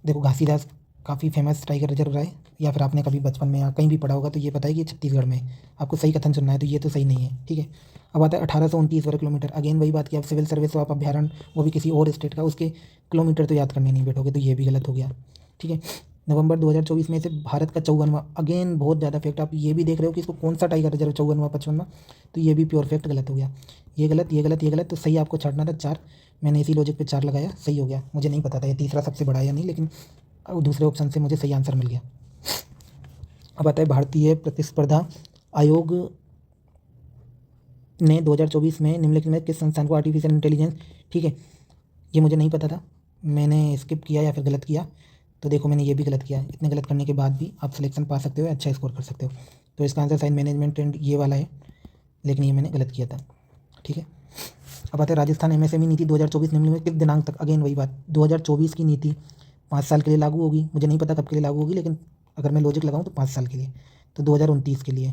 [SPEAKER 1] देखो घासीदास काफ़ी फेमस टाइगर रिजर्व रहा है, या फिर आपने कभी बचपन में या कहीं भी पढ़ा होगा तो ये पता है कि ये छत्तीसगढ़ में है। आपको सही कथन चुनना है, तो ये तो सही नहीं है, ठीक है। अब आता है 1829 वर्ग किलोमीटर। अगेन वही बात कि आप सिविल सर्विस हो, आप अभ्यारण्य, वो भी किसी और स्टेट का, उसके किलोमीटर तो याद करने नहीं बैठोगे, तो ये भी गलत हो गया, ठीक है। नवंबर 2024 में से भारत का 54वां, अगेन बहुत ज़्यादा फैक्ट, आप ये भी देख रहे हो कि इसको कौन सा टाइगर रिजर्व 54वां 55वां, तो ये भी प्योर फैक्ट गलत हो गया। ये गलत, ये गलत, ये गलत, तो सही आपको छाटना था 4। मैंने इसी लॉजिक पे 4 लगाया, सही हो गया। मुझे नहीं पता था ये तीसरा सबसे बड़ा है या नहीं, लेकिन दूसरे ऑप्शन से मुझे सही आंसर मिल गया। अब आता है भारतीय प्रतिस्पर्धा आयोग ने 2024 में निम्नलिखित में किस संस्थान को आर्टिफिशियल इंटेलिजेंस, ठीक है, ये मुझे नहीं पता था, मैंने स्किप किया या फिर गलत किया, तो देखो मैंने ये भी गलत किया। इतने गलत करने के बाद भी आप सिलेक्शन पा सकते हो, अच्छा स्कोर कर सकते हो। तो इसका आंसर साइन मैनेजमेंट एंड ये वाला है, लेकिन ये मैंने गलत किया था, ठीक है। अब आते हैं राजस्थान एमएसएमई नीति 2024 निम्न में किस दिनांक तक, अगेन वही बात, 2024 की नीति 5 साल के लिए लागू होगी। मुझे नहीं पता कब के लिए लागू होगी, लेकिन अगर मैं लॉजिक लगाऊं तो 5 साल के लिए, तो 2029 के लिए।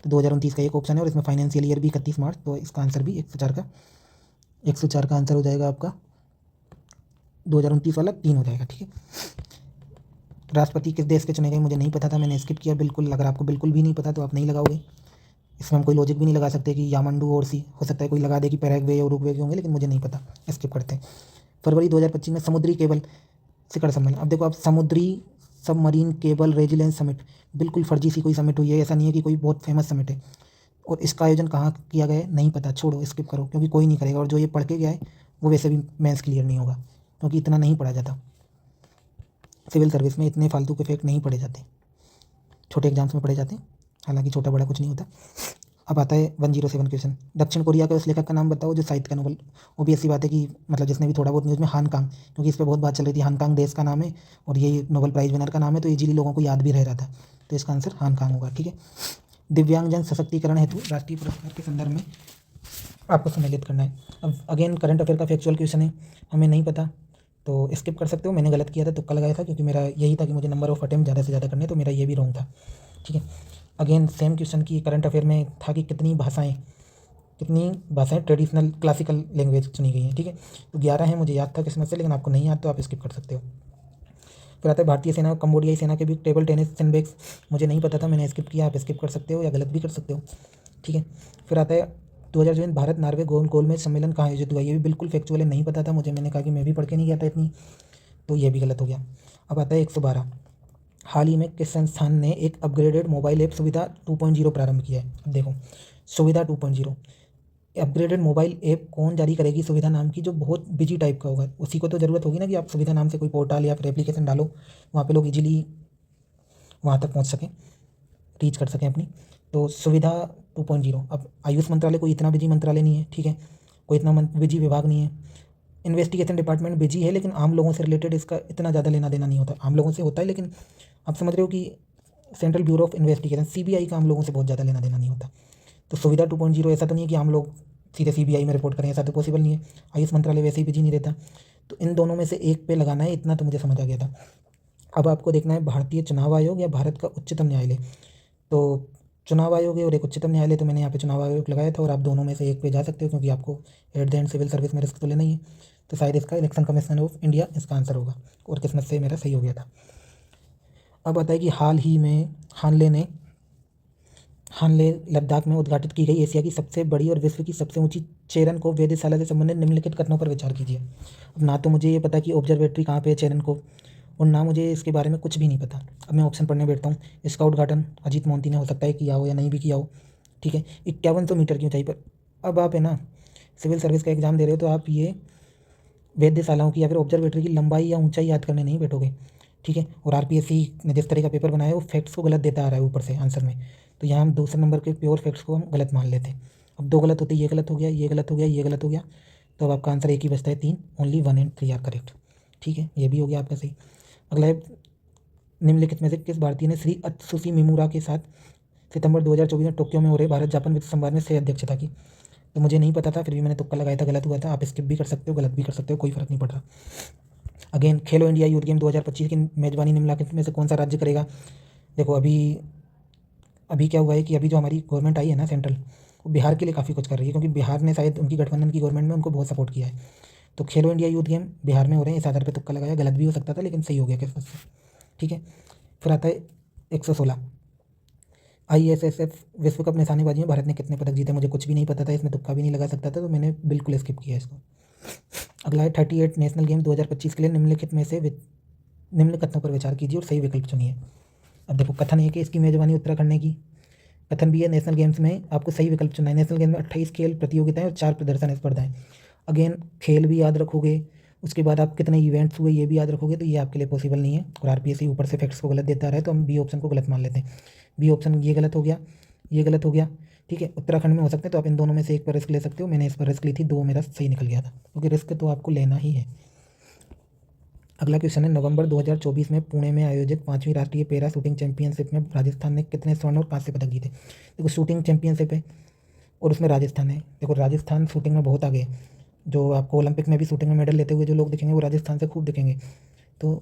[SPEAKER 1] तो 2029 का एक ऑप्शन है और इसमें फाइनेंशियल ईयर भी 31 मार्च, तो इसका आंसर भी 104 का आंसर हो जाएगा आपका 2029 वाला 3 हो जाएगा, ठीक है। राष्ट्रपति किस देश के चुने गए, मुझे नहीं पता था, मैंने स्किप किया बिल्कुल। अगर आपको बिल्कुल भी नहीं पता तो आप नहीं लगाओगे, इसमें हम कोई लॉजिक भी नहीं लगा सकते कि यामंडू और सी, हो सकता है कोई लगा दे कि पैराग्वे या उरुग्वे के होंगे, लेकिन मुझे नहीं पता, स्किप करते हैं। फरवरी 2025 में समुद्री केबल शिखर सम्मेलन। अब देखो आप, समुद्री सबमरीन केबल रेजिलेंस समिट, बिल्कुल फर्जी सी कोई समिट हुई है, ऐसा नहीं है कि कोई बहुत फेमस समिट है। और इसका आयोजन कहाँ किया गया है नहीं पता, छोड़ो, स्किप करो, क्योंकि कोई नहीं करेगा, और जो ये पढ़ के गया है वो वैसे भी मेंस क्लियर नहीं होगा, क्योंकि इतना नहीं पढ़ा जाता सिविल सर्विस में, इतने फालतू के फैक्ट नहीं पढ़े जाते, छोटे एग्जाम्स में पढ़े जाते हैं, हालांकि छोटा बड़ा कुछ नहीं होता। अब आता है 107 क्वेश्चन। दक्षिण कोरिया के उस लेखक का नाम बताओ जो साहित्य का नोबेल, ओबियस सी बात है कि मतलब जिसने भी थोड़ा बहुत न्यूज़ में, हानकांग, क्योंकि इस पर बहुत बात चल रही थी, हानकांग देश का नाम है और ये नोबेल प्राइज़ विनर का नाम है, तो इजीली लोगों को याद भी रह रहा था, तो इसका आंसर हानकांग होगा, ठीक है। दिव्यांगजन सशक्तिकरण हेतु राष्ट्रीय पुरस्कार के संदर्भ में आपको सम्मिलित करना है। अब अगेन करंट अफेयर का फैक्चुअल क्वेश्चन है, हमें नहीं पता तो स्किप कर सकते हो। मैंने गलत किया था, तुक्का लगाया था, क्योंकि मेरा यही था कि मुझे नंबर ऑफ अटेम्प्ट ज़्यादा से ज़्यादा करने, तो मेरा ये भी रॉन्ग था, ठीक है। अगेन सेम क्वेश्चन की करंट अफेयर में था कि कितनी भाषाएं ट्रेडिशनल क्लासिकल लैंग्वेज चुनी गई हैं, ठीक है। तो 11 हैं, मुझे याद था किस्मत से, लेकिन आपको नहीं याद तो आप स्किप कर सकते हो। फिर आता है भारतीय सेना और कंबोडियाई सेना के बीच टेबल टेनिस सिनबेक्स, मुझे नहीं पता था, मैंने स्किप किया, आप स्किप कर सकते हो या गलत भी कर सकते हो। ठीक है। फिर आता है 2024 भारत नॉर्वे गोल मैच सम्मेलन कहाँ आयोजित हुआ, ये भी बिल्कुल फैक्चुअल है, नहीं पता था मुझे, मैंने कहा कि मैं भी पढ़ के नहीं गया था इतनी, तो ये भी गलत हो गया। अब आता है 112, हाल ही में किस संस्थान ने एक अपग्रेडेड मोबाइल ऐप सुविधा 2.0 प्रारंभ किया है। अब देखो, सुविधा 2.0 अपग्रेडेड मोबाइल ऐप कौन जारी करेगी सुविधा नाम की, जो बहुत बिजी टाइप का होगा, उसी को तो ज़रूरत होगी ना कि आप सुविधा नाम से कोई पोर्टल या फिर एप्लीकेशन डालो, वहाँ पे लोग इजीली वहाँ तक पहुँच सकें, रीच कर सकें अपनी। तो सुविधा 2.0, अब आयुष मंत्रालय कोई इतना बिजी मंत्रालय नहीं है, ठीक है, कोई इतना बिजी विभाग नहीं है। इन्वेस्टिगेशन डिपार्टमेंट बिजी है, लेकिन आम लोगों से रिलेटेड इसका इतना ज़्यादा लेना देना नहीं होता, आम लोगों से होता है, लेकिन आप समझ रहे हो कि central bureau of investigation CBI का आम लोगों से बहुत ज़्यादा लेना देना नहीं होता। तो सुविधा 2.0 ऐसा तो नहीं है कि आम लोग सीधे सीबीआई में रिपोर्ट करें, ऐसा तो पॉसिबल नहीं है, आयुष मंत्रालय वैसे ही बिजी नहीं रहता। तो इन दोनों में से एक पे लगाना है, इतना तो मुझे समझ आ गया था। अब आपको देखना है भारतीय चुनाव आयोग या भारत का उच्चतम न्यायालय। तो चुनाव आयोग है और एक उच्चतम न्यायालय, तो मैंने यहाँ पे चुनाव आयोग लगाया था, और आप दोनों में से एक पे जा सकते हो, क्योंकि आपको at the end civil service में रिस्क तो लेना ही है। तो शायद इसका इलेक्शन कमीशन ऑफ इंडिया इसका आंसर होगा, और किस्मत से मेरा सही हो गया था। अब आता है कि हाल ही में हानले लद्दाख में उद्घाटित की गई एशिया की सबसे बड़ी और विश्व की सबसे ऊंची चेरनकोव वेधशाला से संबंधित निम्नलिखित कथनों पर विचार कीजिए। अब ना तो मुझे ये पता कि ऑब्जर्वेटरी कहाँ पे है चेरनकोव, और ना मुझे इसके बारे में कुछ भी नहीं पता। अब मैं ऑप्शन पढ़ने बैठता हूँ। इसका उद्घाटन अजीत मोंती ने हो सकता है किया हो या नहीं भी किया हो, ठीक है। 5100 मीटर की ऊंचाई पर। अब आप है ना सिविल सर्विस का एग्ज़ाम दे रहे हो, तो आप ये वेधशालाओं की या फिर ऑब्जर्वेटरी की लंबाई या ऊंचाई याद करने नहीं बैठोगे, ठीक है। और आरपीएससी ने जिस तरह का पेपर बनाया है वो फैक्ट्स को गलत देता आ रहा है ऊपर से आंसर में, तो यहाँ हम दूसरे नंबर के प्योर फैक्ट्स को हम गलत मान लेते हैं। अब दो गलत होते, ये गलत हो गया, ये गलत हो गया, ये गलत हो गया, तो अब आपका आंसर एक ही बचता है 3, ओनली 1 एंड 3 आर करेक्ट, ठीक है, ये भी हो गया आपका सही। अगला है, निम्नलिखित में से किस भारतीय ने श्री अत्सुशी मिमुरा के साथ सितंबर 2024 में टोक्यो में हो रहे भारत जापान वित्त संवाद में सह अध्यक्षता की। तो मुझे नहीं पता था, फिर भी मैंने तुक्का लगाया था, गलत हुआ था। आप स्किप भी कर सकते हो, गलत भी कर सकते हो, कोई फर्क नहीं पड़ रहा। अगेन, खेलो इंडिया यूथ गेम 2025 की मेजबानी निम्नलिखित में से कौन सा राज्य करेगा। देखो, अभी अभी क्या हुआ है कि अभी जो हमारी गवर्नमेंट आई है ना सेंट्रल, वो बिहार के लिए काफ़ी कुछ कर रही है, क्योंकि बिहार ने शायद उनकी गठबंधन की गवर्नमेंट में उनको बहुत सपोर्ट किया है। तो खेलो इंडिया यूथ गेम बिहार में हो रहे हैं, इस आधार पर तुक्का लगाया, गलत भी हो सकता था लेकिन सही हो गया किस्मत से, ठीक है। फिर आता है 116, ISSF विश्व कप निशानेबाजी में भारत ने कितने पदक जीते। मुझे कुछ भी नहीं पता था, इसमें तुक्का भी नहीं लगा सकता था, तो मैंने बिल्कुल स्किप किया इसको। अगला है 38 नेशनल गेम 2025 के लिए निम्नलिखित में से निम्न कथनों पर विचार कीजिए और सही विकल्प चुनिए। अब देखो, कथन है कि इसकी मेजबानी उत्तराखंड ने की, कथन भी है नेशनल गेम्स में आपको सही विकल्प चुनना है। नेशनल गेम में 28 खेल प्रतियोगिताएं और 4 प्रदर्शन स्पर्धाएं। अगेन, खेल भी याद रखोगे, उसके बाद आप कितने इवेंट्स हुए ये भी याद रखोगे, तो ये आपके लिए पॉसिबल नहीं है, और आरपीएससी ऊपर से फैक्ट्स को गलत देता रहा है, तो हम बी ऑप्शन को गलत मान लेते हैं। बी ऑप्शन ये गलत हो गया, ये गलत हो गया, ठीक है। उत्तराखंड में हो सकते हैं, तो आप इन दोनों में से एक पर रिस्क ले सकते हो, मैंने इस पर रिस्क ली थी, 2 मेरा सही निकल गया था, क्योंकि रिस्क तो आपको लेना ही है। अगला क्वेश्चन है, नवंबर 2024 में पुणे में आयोजित 5वीं राष्ट्रीय पैरा शूटिंग चैंपियनशिप में राजस्थान ने कितने स्वर्ण और कांस्य पदक जीते। देखो, शूटिंग चैंपियनशिप है और उसमें राजस्थान है। देखो, राजस्थान शूटिंग में बहुत आगे है, जो आपको ओलंपिक में भी शूटिंग में मेडल लेते हुए जो लोग दिखेंगे वो राजस्थान से खूब दिखेंगे। तो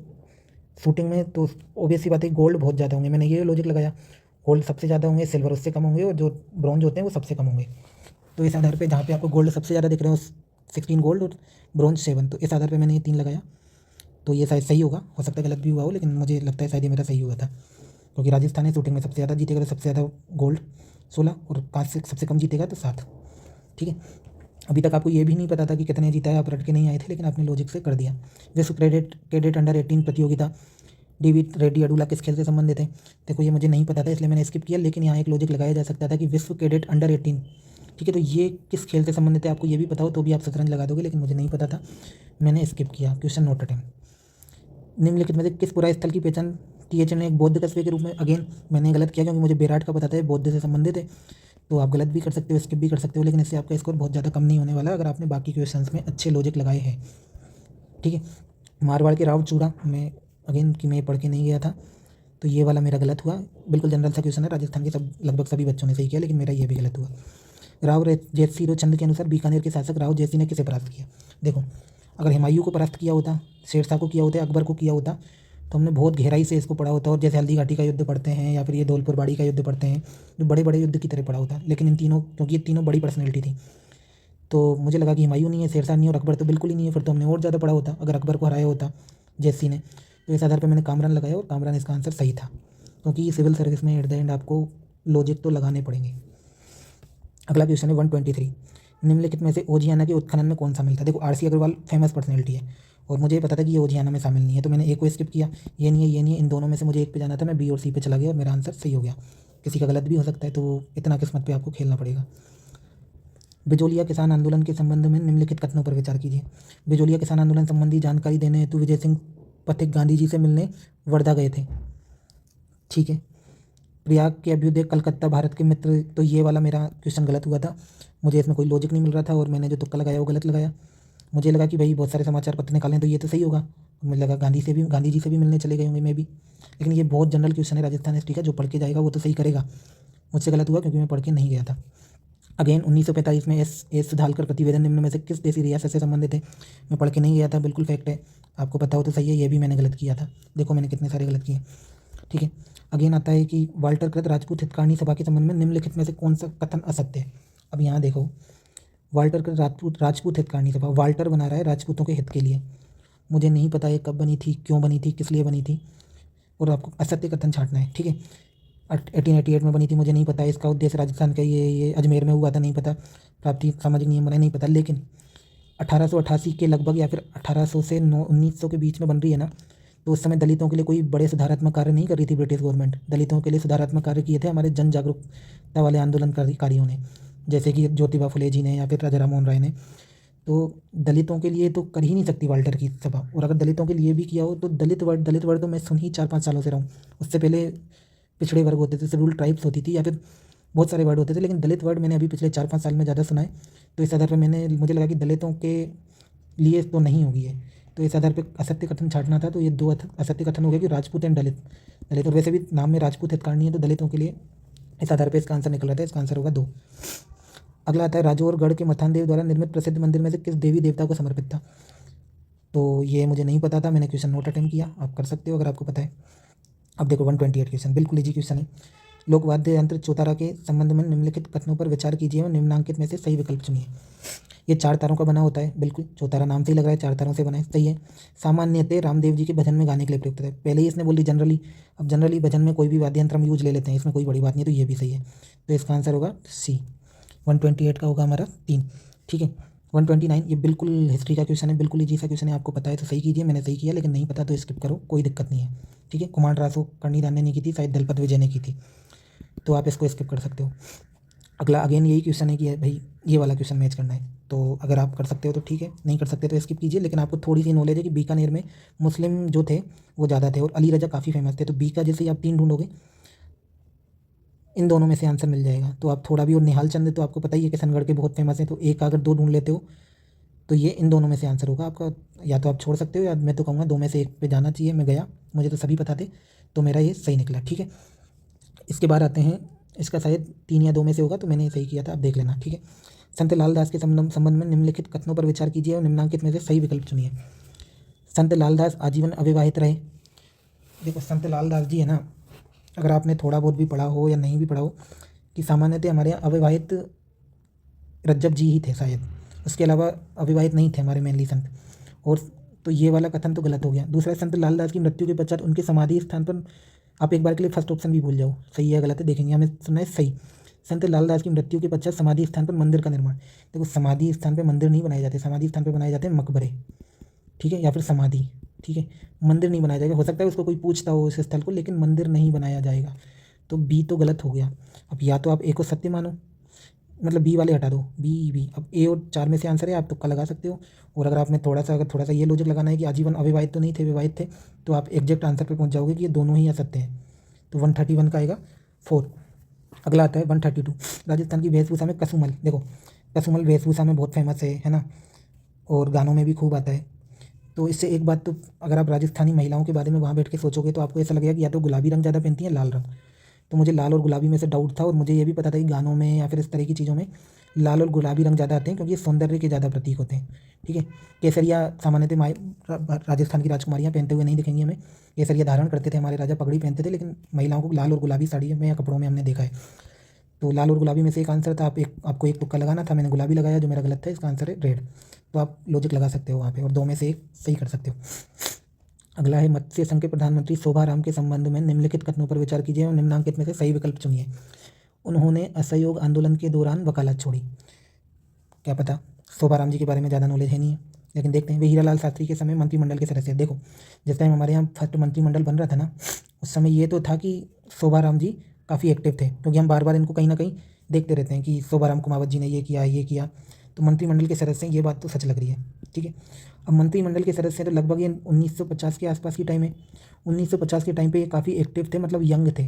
[SPEAKER 1] शूटिंग में तो ऑब्वियस सी बात है, गोल्ड बहुत ज़्यादा होंगे, मैंने ये लॉजिक लगाया, गोल्ड सबसे ज़्यादा होंगे, सिल्वर उससे कम होंगे, और जो ब्रॉन्ज होते हैं वो सबसे कम होंगे। तो इस आधार पे जहाँ पे आपको गोल्ड सबसे ज़्यादा दिख रहे हो 16 गोल्ड और ब्रॉन्ज 7, तो इस आधार पे मैंने ये 3 लगाया, तो ये शायद सही होगा, हो सकता है गलत भी हुआ हो, लेकिन मुझे लगता है शायद ये मेरा सही हुआ था, क्योंकि राजस्थान ने शूटिंग में सबसे ज़्यादा जीतेगा, तो सबसे ज़्यादा गोल्ड 16 और कांस्य सबसे कम जीतेगा तो 7, ठीक है। अभी तक आपको ये भी नहीं पता था कि कितने जीता है, आप रट के नहीं आए थे, लेकिन आपने लॉजिक से कर दिया। विश्व कैडेट अंडर 18 प्रतियोगिता डेविड रेड्डी अडुला किस खेल से संबंधित है। देखो, ये मुझे नहीं पता था, इसलिए मैंने स्किप किया, लेकिन यहाँ एक लॉजिक लगाया जा सकता था कि विश्व कैडेट अंडर 18, ठीक है, तो ये किस खेल से संबंधित है, आपको ये भी पता हो तो भी आप शतरंज लगा दोगे, लेकिन मुझे नहीं पता था, मैंने स्किप किया। क्वेश्चन नोट अटेम्प्ट, निम्नलिखित में से किस पुरा स्थल की पहचान TH ने एक बौद्ध कस्बे के रूप में। अगेन, मैंने गलत किया, क्योंकि मुझे बेराट का पता था बौद्ध से संबंधित है, तो आप गलत भी कर सकते हो, स्किप भी कर सकते हो, लेकिन इससे आपका स्कोर बहुत ज़्यादा कम नहीं होने वाला अगर आपने बाकी क्वेश्चंस में अच्छे लॉजिक लगाए हैं, ठीक है। मारवाड़ के राव चूड़ा में अगेन कि मैं पढ़ के नहीं गया था, तो ये वाला मेरा गलत हुआ, बिल्कुल जनरल सा क्वेश्चन है, राजस्थान के सब लगभग सभी बच्चों ने सही किया, लेकिन मेरा ये भी गलत हुआ। राव जयसिंह चंद के अनुसार बीकानेर के शासक राव जयसिंह ने किसे परास्त किया। देखो, अगर हुमायूं को परास्त किया होता, शेरशाह को किया होता, अकबर को किया होता, तो हमने बहुत गहराई से इसको पढ़ा होता, और जैसे हल्दी घाटी का युद्ध पढ़ते हैं या फिर ये धौलपुर बाड़ी का युद्ध पढ़ते हैं, जो बड़े बड़े युद्ध की तरह पढ़ा होता, लेकिन इन तीनों, क्योंकि ये तीनों बड़ी पर्सनैलिटी थी, तो मुझे लगा कि हुमायूं नहीं है, शेरशाह नहीं है, और अकबर तो बिल्कुल ही नहीं है, फिर तो हमने और ज़्यादा पढ़ा होता अगर अकबर को हराया होता जयसिंह ने। तो इस आधार पर मैंने कामरान लगाया, और कामरान इसका आंसर सही था, क्योंकि सिविल सर्विस में एट द एंड आपको लॉजिक तो लगाने पड़ेंगे। अगला क्वेश्चन है 123, निम्नलिखित में से ओजियाना के उत्खनन में कौन शामिल था। देखो आरसी अग्रवाल फेमस पर्सनैलिटी है और मुझे पता था कि ये ओजियाना में शामिल नहीं है, तो मैंने ए को स्किप किया। ये नहीं है, ये नहीं है, इन दोनों में से मुझे एक पे जाना था, मैं बी और सी पे चला गया और मेरा आंसर सही हो गया। किसी का गलत भी हो सकता है, तो इतना किस्मत पे आपको खेलना पड़ेगा। बिजोलिया किसान आंदोलन के संबंध में निम्नलिखित कथनों पर विचार कीजिए। बिजोलिया किसान आंदोलन संबंधी जानकारी देने हेतु विजय सिंह पथिक गांधी जी से मिलने वर्धा गए थे। ठीक है। प्रयाग के अभ्युदय कलकत्ता भारत के मित्र, तो ये वाला मेरा क्वेश्चन गलत हुआ था, मुझे इसमें कोई लॉजिक नहीं मिल रहा था और मैंने जो तुक्का लगाया वो गलत लगाया। मुझे लगा कि भाई बहुत सारे समाचार पत्र निकालें तो ये तो सही होगा, मुझे लगा गांधी जी से भी मिलने चले गए होंगे मैं भी, लेकिन ये बहुत जनरल क्वेश्चन है राजस्थान हिस्ट्री का, जो पढ़ के जाएगा वो तो सही करेगा। मुझसे गलत हुआ क्योंकि मैं पढ़ के नहीं गया था। अगेन 1945 में एस सुधालकर प्रतिवेदन निम्न में से किस देशी रियासत से संबंधित है। मैं पढ़ के नहीं गया था, बिल्कुल फैक्ट है, आपको पता हो तो सही है, ये भी मैंने गलत किया था। देखो मैंने कितने सारे गलत किए। ठीक है। अगेन आता है कि वाल्टर कृत राजपूत हितकारिणी सभा के संबंध में निम्नलिखित में से कौन सा कथन असत्य है। अब यहाँ देखो, वाल्टर कृत राजपूत हितकारिणी सभा, वाल्टर बना रहा है राजपूतों के हित के लिए। मुझे नहीं पता ये कब बनी थी, क्यों बनी थी, किस लिए बनी थी, और आपको असत्य कथन छांटना है। ठीक है। 1888 में बनी थी, मुझे नहीं पता इसका उद्देश्य राजस्थान का, ये अजमेर में हुआ था, नहीं पता, प्राप्ति सामाजिक नियम बने नहीं पता, लेकिन 1888 के लगभग या फिर 1800 से 1900 के बीच में बन रही है ना, तो उस समय दलितों के लिए कोई बड़े सुधारात्मक कार्य नहीं कर रही थी ब्रिटिश गवर्नमेंट। दलितों के लिए सुधारात्मक कार्य किए थे हमारे जन जागरूकता वाले आंदोलनकारियों ने, जैसे कि ज्योतिबा फुले जी ने या फिर राजा राममोहन राय ने। तो दलितों के लिए तो कर ही नहीं सकती वाल्टर की सभा, और अगर दलितों के लिए भी किया हो तो दलित वर्ड तो मैं सुन ही 4-5 सालों से रहा हूँ। उससे पहले पिछड़े वर्ग होते थे, शेड्यूल ट्राइब्स होती थी, या फिर बहुत सारे वर्ड होते थे, लेकिन दलित वर्ड मैंने अभी पिछले 4-5 साल में ज़्यादा सुना है। तो इस आधार पर मुझे लगा कि दलितों के लिए तो नहीं होगी है, तो इस आधार पे असत्य कथन छांटना था। तो ये दो असत्य कथन हो गया कि राजपूत एंड दलित और वैसे भी नाम में राजपूत हितकारिणी है, तो दलितों के लिए, इस आधार पे इसका आंसर निकल रहा था, इसका आंसर होगा 2। अगला आता है राजौरगढ़ के मथानदेव द्वारा निर्मित प्रसिद्ध मंदिर में से किस देवी देवता को समर्पित था। तो ये मुझे नहीं पता था, मैंने क्वेश्चन नोट अटेम्प्ट किया, आप कर सकते हो अगर आपको पता है। अब देखो 128 क्वेश्चन, बिल्कुल इजी क्वेश्चन है। लोकवाद्य यंत्र चौतारा के संबंध में निम्नलिखित कथनों पर विचार कीजिए और निम्नांकित में से सही विकल्प चुनिए। ये 4 तारों का बना होता है, बिल्कुल चौतारा नाम से ही लग रहा है 4 तारों से बना है, सही है। सामान्यतः रामदेव जी के भजन में गाने के लिए प्रयुक्त है, पहले ही इसने बोल दी जनरली। अब जनरली भजन में कोई भी वाद्य यंत्र हम यूज ले लेते हैं, इसमें कोई बड़ी बात नहीं, तो ये भी सही है। तो इसका आंसर होगा सी। 128 का होगा हमारा 3। ठीक है। 129, ये बिल्कुल हिस्ट्री का क्वेश्चन है, बिल्कुल इजी सा क्वेश्चन है, आपको पता है तो सही कीजिए, मैंने सही किया, लेकिन नहीं पता तो स्किप करो, कोई दिक्कत नहीं है। ठीक है। कुमार रासो कर्णीदान ने नहीं की थी, शायद दलपत विजय ने की थी, तो आप इसको स्किप कर सकते हो। अगला अगेन यही क्वेश्चन है कि भाई ये वाला क्वेश्चन मैच करना है, तो अगर आप कर सकते हो तो ठीक है, नहीं कर सकते तो स्किप कीजिए। लेकिन आपको थोड़ी सी नॉलेज है कि बीकानेर में मुस्लिम जो थे वो ज़्यादा थे और अली रजा काफ़ी फेमस थे, तो बी का जैसे ही आप 3 ढूंढोगे, इन दोनों में से आंसर मिल जाएगा। तो आप थोड़ा भी, और निहाल चंद तो आपको पता ही है किशनगढ़ के बहुत फेमस हैं, तो एक अगर 2 ढूंढ लेते हो तो ये इन दोनों में से आंसर होगा आपका। या तो आप छोड़ सकते हो, या मैं तो कहूँगा 2 में से 1 पे जाना चाहिए। मैं गया, मुझे तो सभी पता थे, तो मेरा ये सही निकला। ठीक है। इसके बाद आते हैं, इसका शायद 3 या 2 में से होगा, तो मैंने सही किया था, आप देख लेना। ठीक है। संत लालदास के संबंध में निम्नलिखित कथनों पर विचार कीजिए और निम्नांकित में से सही विकल्प चुनिए। संत लालदास आजीवन अविवाहित रहे। देखो संत लालदास जी है ना, अगर आपने थोड़ा बहुत भी पढ़ा हो या नहीं भी पढ़ा हो, कि सामान्यतः हमारे यहाँ अविवाहित रज्जब जी ही थे शायद, उसके अलावा अविवाहित नहीं थे हमारे मेनली संत। और तो ये वाला कथन तो गलत हो गया। दूसरा, संत लालदास की मृत्यु के पश्चात उनके समाधि स्थान पर, आप एक बार के लिए फर्स्ट ऑप्शन भी भूल जाओ, सही है गलत है देखेंगे, हमें सुनना है सही। संत लालदास की मृत्यु के पश्चात समाधि स्थान पर मंदिर का निर्माण। देखो समाधि स्थान पर मंदिर नहीं बनाए जाते, समाधि स्थान पर बनाए जाते हैं मकबरे। ठीक है, या फिर समाधि। ठीक है, मंदिर नहीं बनाया जाएगा, हो सकता है उसको कोई पूछता हो उस स्थल को, लेकिन मंदिर नहीं बनाया जाएगा। तो बी तो गलत हो गया। अब या तो आप ए को सत्य मानो, मतलब बी वाले हटा दो, बी। अब ए और 4 में से आंसर है, आप तुक्का लगा सकते हो। और अगर आपने थोड़ा सा ये लॉजिक लगाना है कि आजीवन अविवाहित तो नहीं थे, विवाहित थे, तो आप एग्जैक्ट आंसर पे पहुंच जाओगे कि ये दोनों ही असत्य हैं। तो 131 का आएगा 4। अगला आता है 132, राजस्थान की वेशभूषा में कसुमल। देखो कसुमल वेशभूषा में बहुत फेमस है ना, और गानों में भी खूब आता है। तो इससे एक बात तो, अगर आप राजस्थानी महिलाओं के बारे में वहाँ बैठ के सोचोगे तो आपको ऐसा लगेगा कि या तो गुलाबी रंग ज़्यादा पहनती हैं, लाल रंग। तो मुझे लाल और गुलाबी में से डाउट था, और मुझे ये भी पता था कि गानों में या फिर इस तरह की चीज़ों में लाल और गुलाबी रंग ज़्यादा आते हैं, क्योंकि ये सौंदर्य के ज़्यादा प्रतीक होते हैं। ठीक है। केसरिया सामान्यतः राजस्थान की राजकुमारियाँ पहनते हुए नहीं दिखेंगी हमें, केसरिया धारण करते थे, हमारे राजा पगड़ी पहनते थे, लेकिन महिलाओं को लाल और गुलाबी साड़ी में या कपड़ों में हमने देखा है। तो लाल और गुलाबी में से एक आंसर था, आपको एक तुक्का लगाना था, मैंने गुलाबी लगाया जो मेरा गलत था, इसका आंसर है रेड। तो आप लॉजिक लगा सकते हो वहाँ पे, और 2 में से 1 सही कर सकते हो। अगला है मत्स्य संघ के प्रधानमंत्री शोभाराम के संबंध में निम्नलिखित कथनों पर विचार कीजिए और निम्नांकित में से सही विकल्प चुनिए। उन्होंने असहयोग आंदोलन के दौरान वकालत छोड़ी। क्या पता, शोभाराम जी के बारे में ज़्यादा नॉलेज है नहीं है, लेकिन देखते हैं। वे हीरालाल शास्त्री के समय मंत्रिमंडल के सदस्य। देखो, जिस टाइम हमारे यहाँ फर्स्ट मंत्रिमंडल बन रहा था ना, उस समय ये तो था कि शोभाराम जी काफ़ी एक्टिव थे, क्योंकि हम बार बार इनको कहीं ना कहीं देखते रहते हैं कि शोभाराम कुमावत जी ने ये किया। तो मंत्रिमंडल के सदस्य हैं, ये बात तो सच लग रही है। ठीक है, अब मंत्रिमंडल के सदस्य हैं तो लगभग ये 1950 के आसपास की टाइम है। 1950 के टाइम पे ये काफ़ी एक्टिव थे, मतलब यंग थे।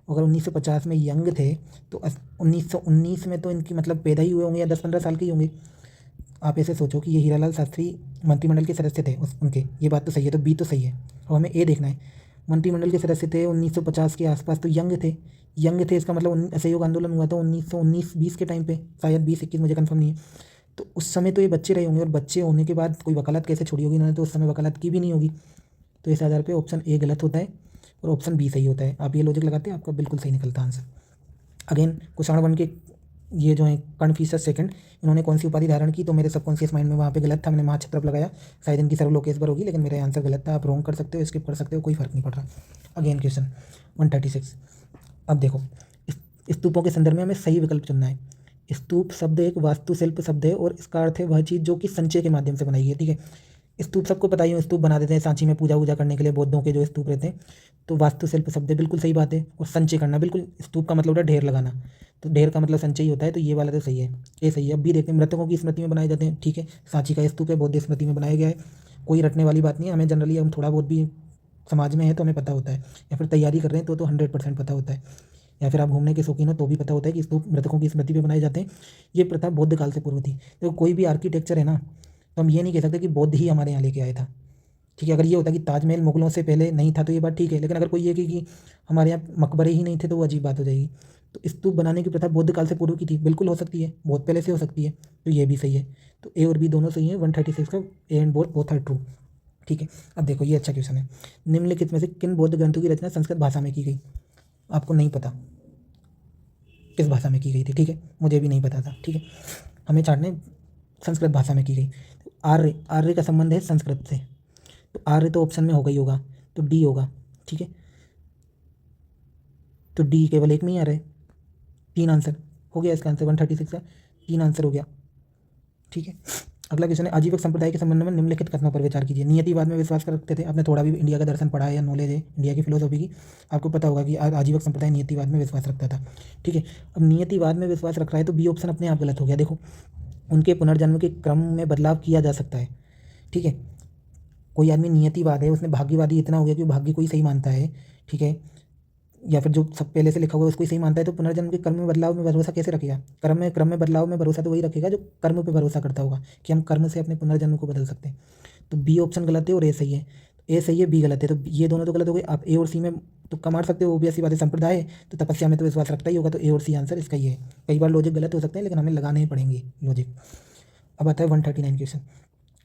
[SPEAKER 1] अगर 1950 में यंग थे तो 1919 में तो इनकी मतलब पैदा ही हुए होंगे या 10-15 साल के ही होंगे। आप ऐसे सोचो कि ये हीरालाल शास्त्री मंत्रिमंडल के सदस्य थे उनके, ये बात तो सही है, तो बी तो सही है। अब हमें ए देखना है। मंत्रिमंडल के सदस्य थे 1950 के आसपास, तो यंग थे। यंग थे इसका मतलब असहयोग आंदोलन हुआ था 1919-20 के टाइम पे, शायद 20-21, मुझे कंफर्म नहीं है। तो उस समय तो ये बच्चे रहे होंगे, और बच्चे होने के बाद कोई वकालत कैसे छोड़ी होगी इन्होंने, तो उस समय वकालत की भी नहीं होगी। तो इस आधार पे ऑप्शन ए गलत होता है और ऑप्शन बी सही होता है। आप ये लॉजिक लगाते हैं, आपका बिल्कुल सही निकलता आंसर। अगेन कुषाण वन के ये जो है कन्फ्यूशस सेकंड, इन्होंने कौन सी उपाधि धारण की, तो मेरे सबकॉन्शियस माइंड में वहाँ पे गलत था, मैंने महाक्षत्रप लगाया, शायद इनकी सर्वलोकेश्वर होगी, लेकिन मेरा आंसर गलत था। आप रॉन्ग कर सकते हो, स्किप कर सकते हो, कोई फर्क नहीं पड़ रहा। Again question 136। अब देखो, स्तूपों के संदर्भ में हमें सही विकल्प चुनना है। स्तूप शब्द एक वास्तुशिल्प शब्द है, और इसका अर्थ है वह चीज़ जो कि संचय के माध्यम से बनाई गई है। ठीक है, स्तूप सबको पता ही है, स्तूप बना देते हैं सांची में पूजा वूजा करने के लिए, बौद्धों के जो स्तूप रहते हैं। तो वास्तुशिल्प शब्द है, बिल्कुल सही बात है। और संचय करना, बिल्कुल, स्तूप का मतलब होता है ढेर लगाना, तो ढेर का मतलब संचय ही होता है, तो ये वाला तो सही है, ये सही है। अब भी देखते हैं, मृतकों की स्मृति में बनाए जाते हैं। ठीक है, सांची का स्तूप है, बौद्ध स्मृति में बनाया गया है, कोई रटने वाली बात नहीं है। हमें जनरली, हम थोड़ा बहुत भी समाज में है तो हमें पता होता है, या फिर तैयारी कर रहे हैं तो 100% पता होता है, या फिर आप घूमने के शौकीन हो तो भी पता होता है कि स्तूप मृतकों की स्मृति पे बनाए जाते हैं। ये प्रथा बौद्ध काल से पूर्व थी। तो कोई भी आर्किटेक्चर है ना, तो हम ये नहीं कह सकते कि बौद्ध ही हमारे यहाँ लेके आया था। ठीक है, अगर ये होता कि ताजमहल मुगलों से पहले नहीं था तो ये बात ठीक है, लेकिन अगर कोई ये कि हमारे यहाँ मकबरे ही नहीं थे तो वो अजीब बात हो जाएगी। तो स्तूप बनाने की प्रथा बौद्ध काल से पूर्व की थी, बिल्कुल हो सकती है, बहुत पहले से हो सकती है, तो ये भी सही है। तो ए और बी दोनों सही है। 136 का A and both are true. ठीक है, अब देखो ये अच्छा क्वेश्चन है। निम्नलिखित में से किन बौद्ध ग्रंथों की रचना संस्कृत भाषा में की गई? आपको नहीं पता किस भाषा में की गई थी। ठीक है, मुझे भी नहीं पता था। ठीक है, हमें छाटने संस्कृत भाषा में की गई। तो आर्य, आर्य का संबंध है संस्कृत से, तो आर्य तो ऑप्शन में होगा ही होगा, तो डी होगा। ठीक है, तो डी केवल एक में ही आ रहा है। 3 आंसर हो गया इसका आंसर, 136 का 3 आंसर हो गया। ठीक है, अगला क्वेश्चन है, आजीवक संप्रदाय के संबंध में निम्नलिखित कथनों पर विचार कीजिए। नियतिवाद में विश्वास रखते थे, आपने थोड़ा भी इंडिया का दर्शन पढ़ा है या नॉलेज है इंडिया की फिलोसॉफी की, आपको पता होगा कि आजीवक संप्रदाय नियतिवाद में विश्वास रखता था। ठीक है, अब नियतिवाद में विश्वास रख रहा है तो बी ऑप्शन अपने आप गलत हो गया। देखो, उनके पुनर्जन्म के क्रम में बदलाव किया जा सकता है। ठीक है, कोई आदमी नियतिवाद है, उसने भाग्यवादी इतना हो गया कि भाग्य को ही सही मानता है। ठीक है, या फिर जो सब पहले से लिखा हुआ है उसको ही सही मानता है, तो पुनर्जन्म के कर्म में बदलाव में भरोसा कैसे रखेगा? क्रम में बदलाव में भरोसा तो वही रखेगा जो कर्म पे भरोसा करता होगा, कि हम कर्म से अपने पुनर्जन्म को बदल सकते हैं। तो बी ऑप्शन गलत है और ए सही है। ए सही है, बी गलत है, तो ये दोनों तो गलत हो गए। आप ए और सी में तुक्का मार सकते हो, ऑब्वियस सी बात है, संप्रदाय है तो तपस्या में तो विश्वास रखता ही होगा, तो ए और सी आंसर इसका ही है। कई बार लॉजिक गलत हो सकते हैं, लेकिन हमें लगाने ही पड़ेंगे लॉजिक। अब आता है 139 क्वेश्चन।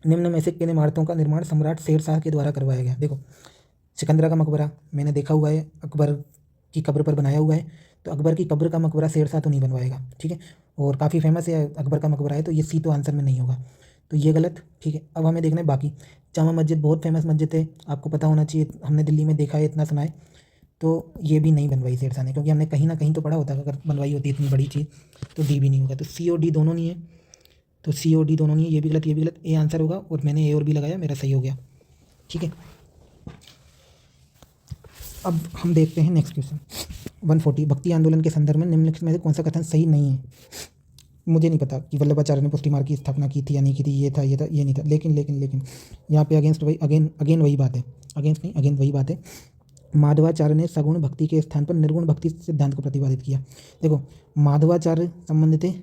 [SPEAKER 1] निम्न में से किन इमारतों का निर्माण सम्राट शेर शाह के द्वारा करवाया गया? देखो, सिकंदरा का मकबरा मैंने देखा हुआ है, अकबर की कब्र पर बनाया हुआ है, तो अकबर की कब्र का मकबरा शेर शाह तो नहीं बनवाएगा। ठीक है, और काफ़ी फेमस है अकबर का मकबरा है, तो ये सी तो आंसर में नहीं होगा, तो ये गलत। ठीक है, अब हमें देखना है बाकी। जामा मस्जिद बहुत फेमस मस्जिद है, आपको पता होना चाहिए, हमने दिल्ली में देखा है, इतना सुना है, तो ये भी नहीं बनवाई शेर शाह ने, क्योंकि हमने कहीं ना कहीं तो पढ़ा होता है, अगर बनवाई होती इतनी बड़ी चीज़ तो डी भी नहीं होगा। तो सी और डी दोनों नहीं है, तो सी और डी दोनों नहीं है, ये भी गलत ये भी गलत, ए आंसर होगा, और मैंने ए और बी लगाया, मेरा सही हो गया। ठीक है, अब हम देखते हैं नेक्स्ट क्वेश्चन 140। भक्ति आंदोलन के संदर्भ में निम्नलिखित में से कौन सा कथन सही नहीं है? मुझे नहीं पता कि वल्लभाचार्य ने पुष्टि मार्ग की स्थापना की थी या नहीं की थी, ये था ये नहीं था, लेकिन यहाँ पे अगेंस्ट वही अगेन वही बात है, अगेंस्ट नहीं अगेन वही बात है। माधवाचार्य ने सगुण भक्ति के स्थान पर निर्गुण भक्ति सिद्धांत को प्रतिपादित किया। देखो, माधवाचार्य संबंधित है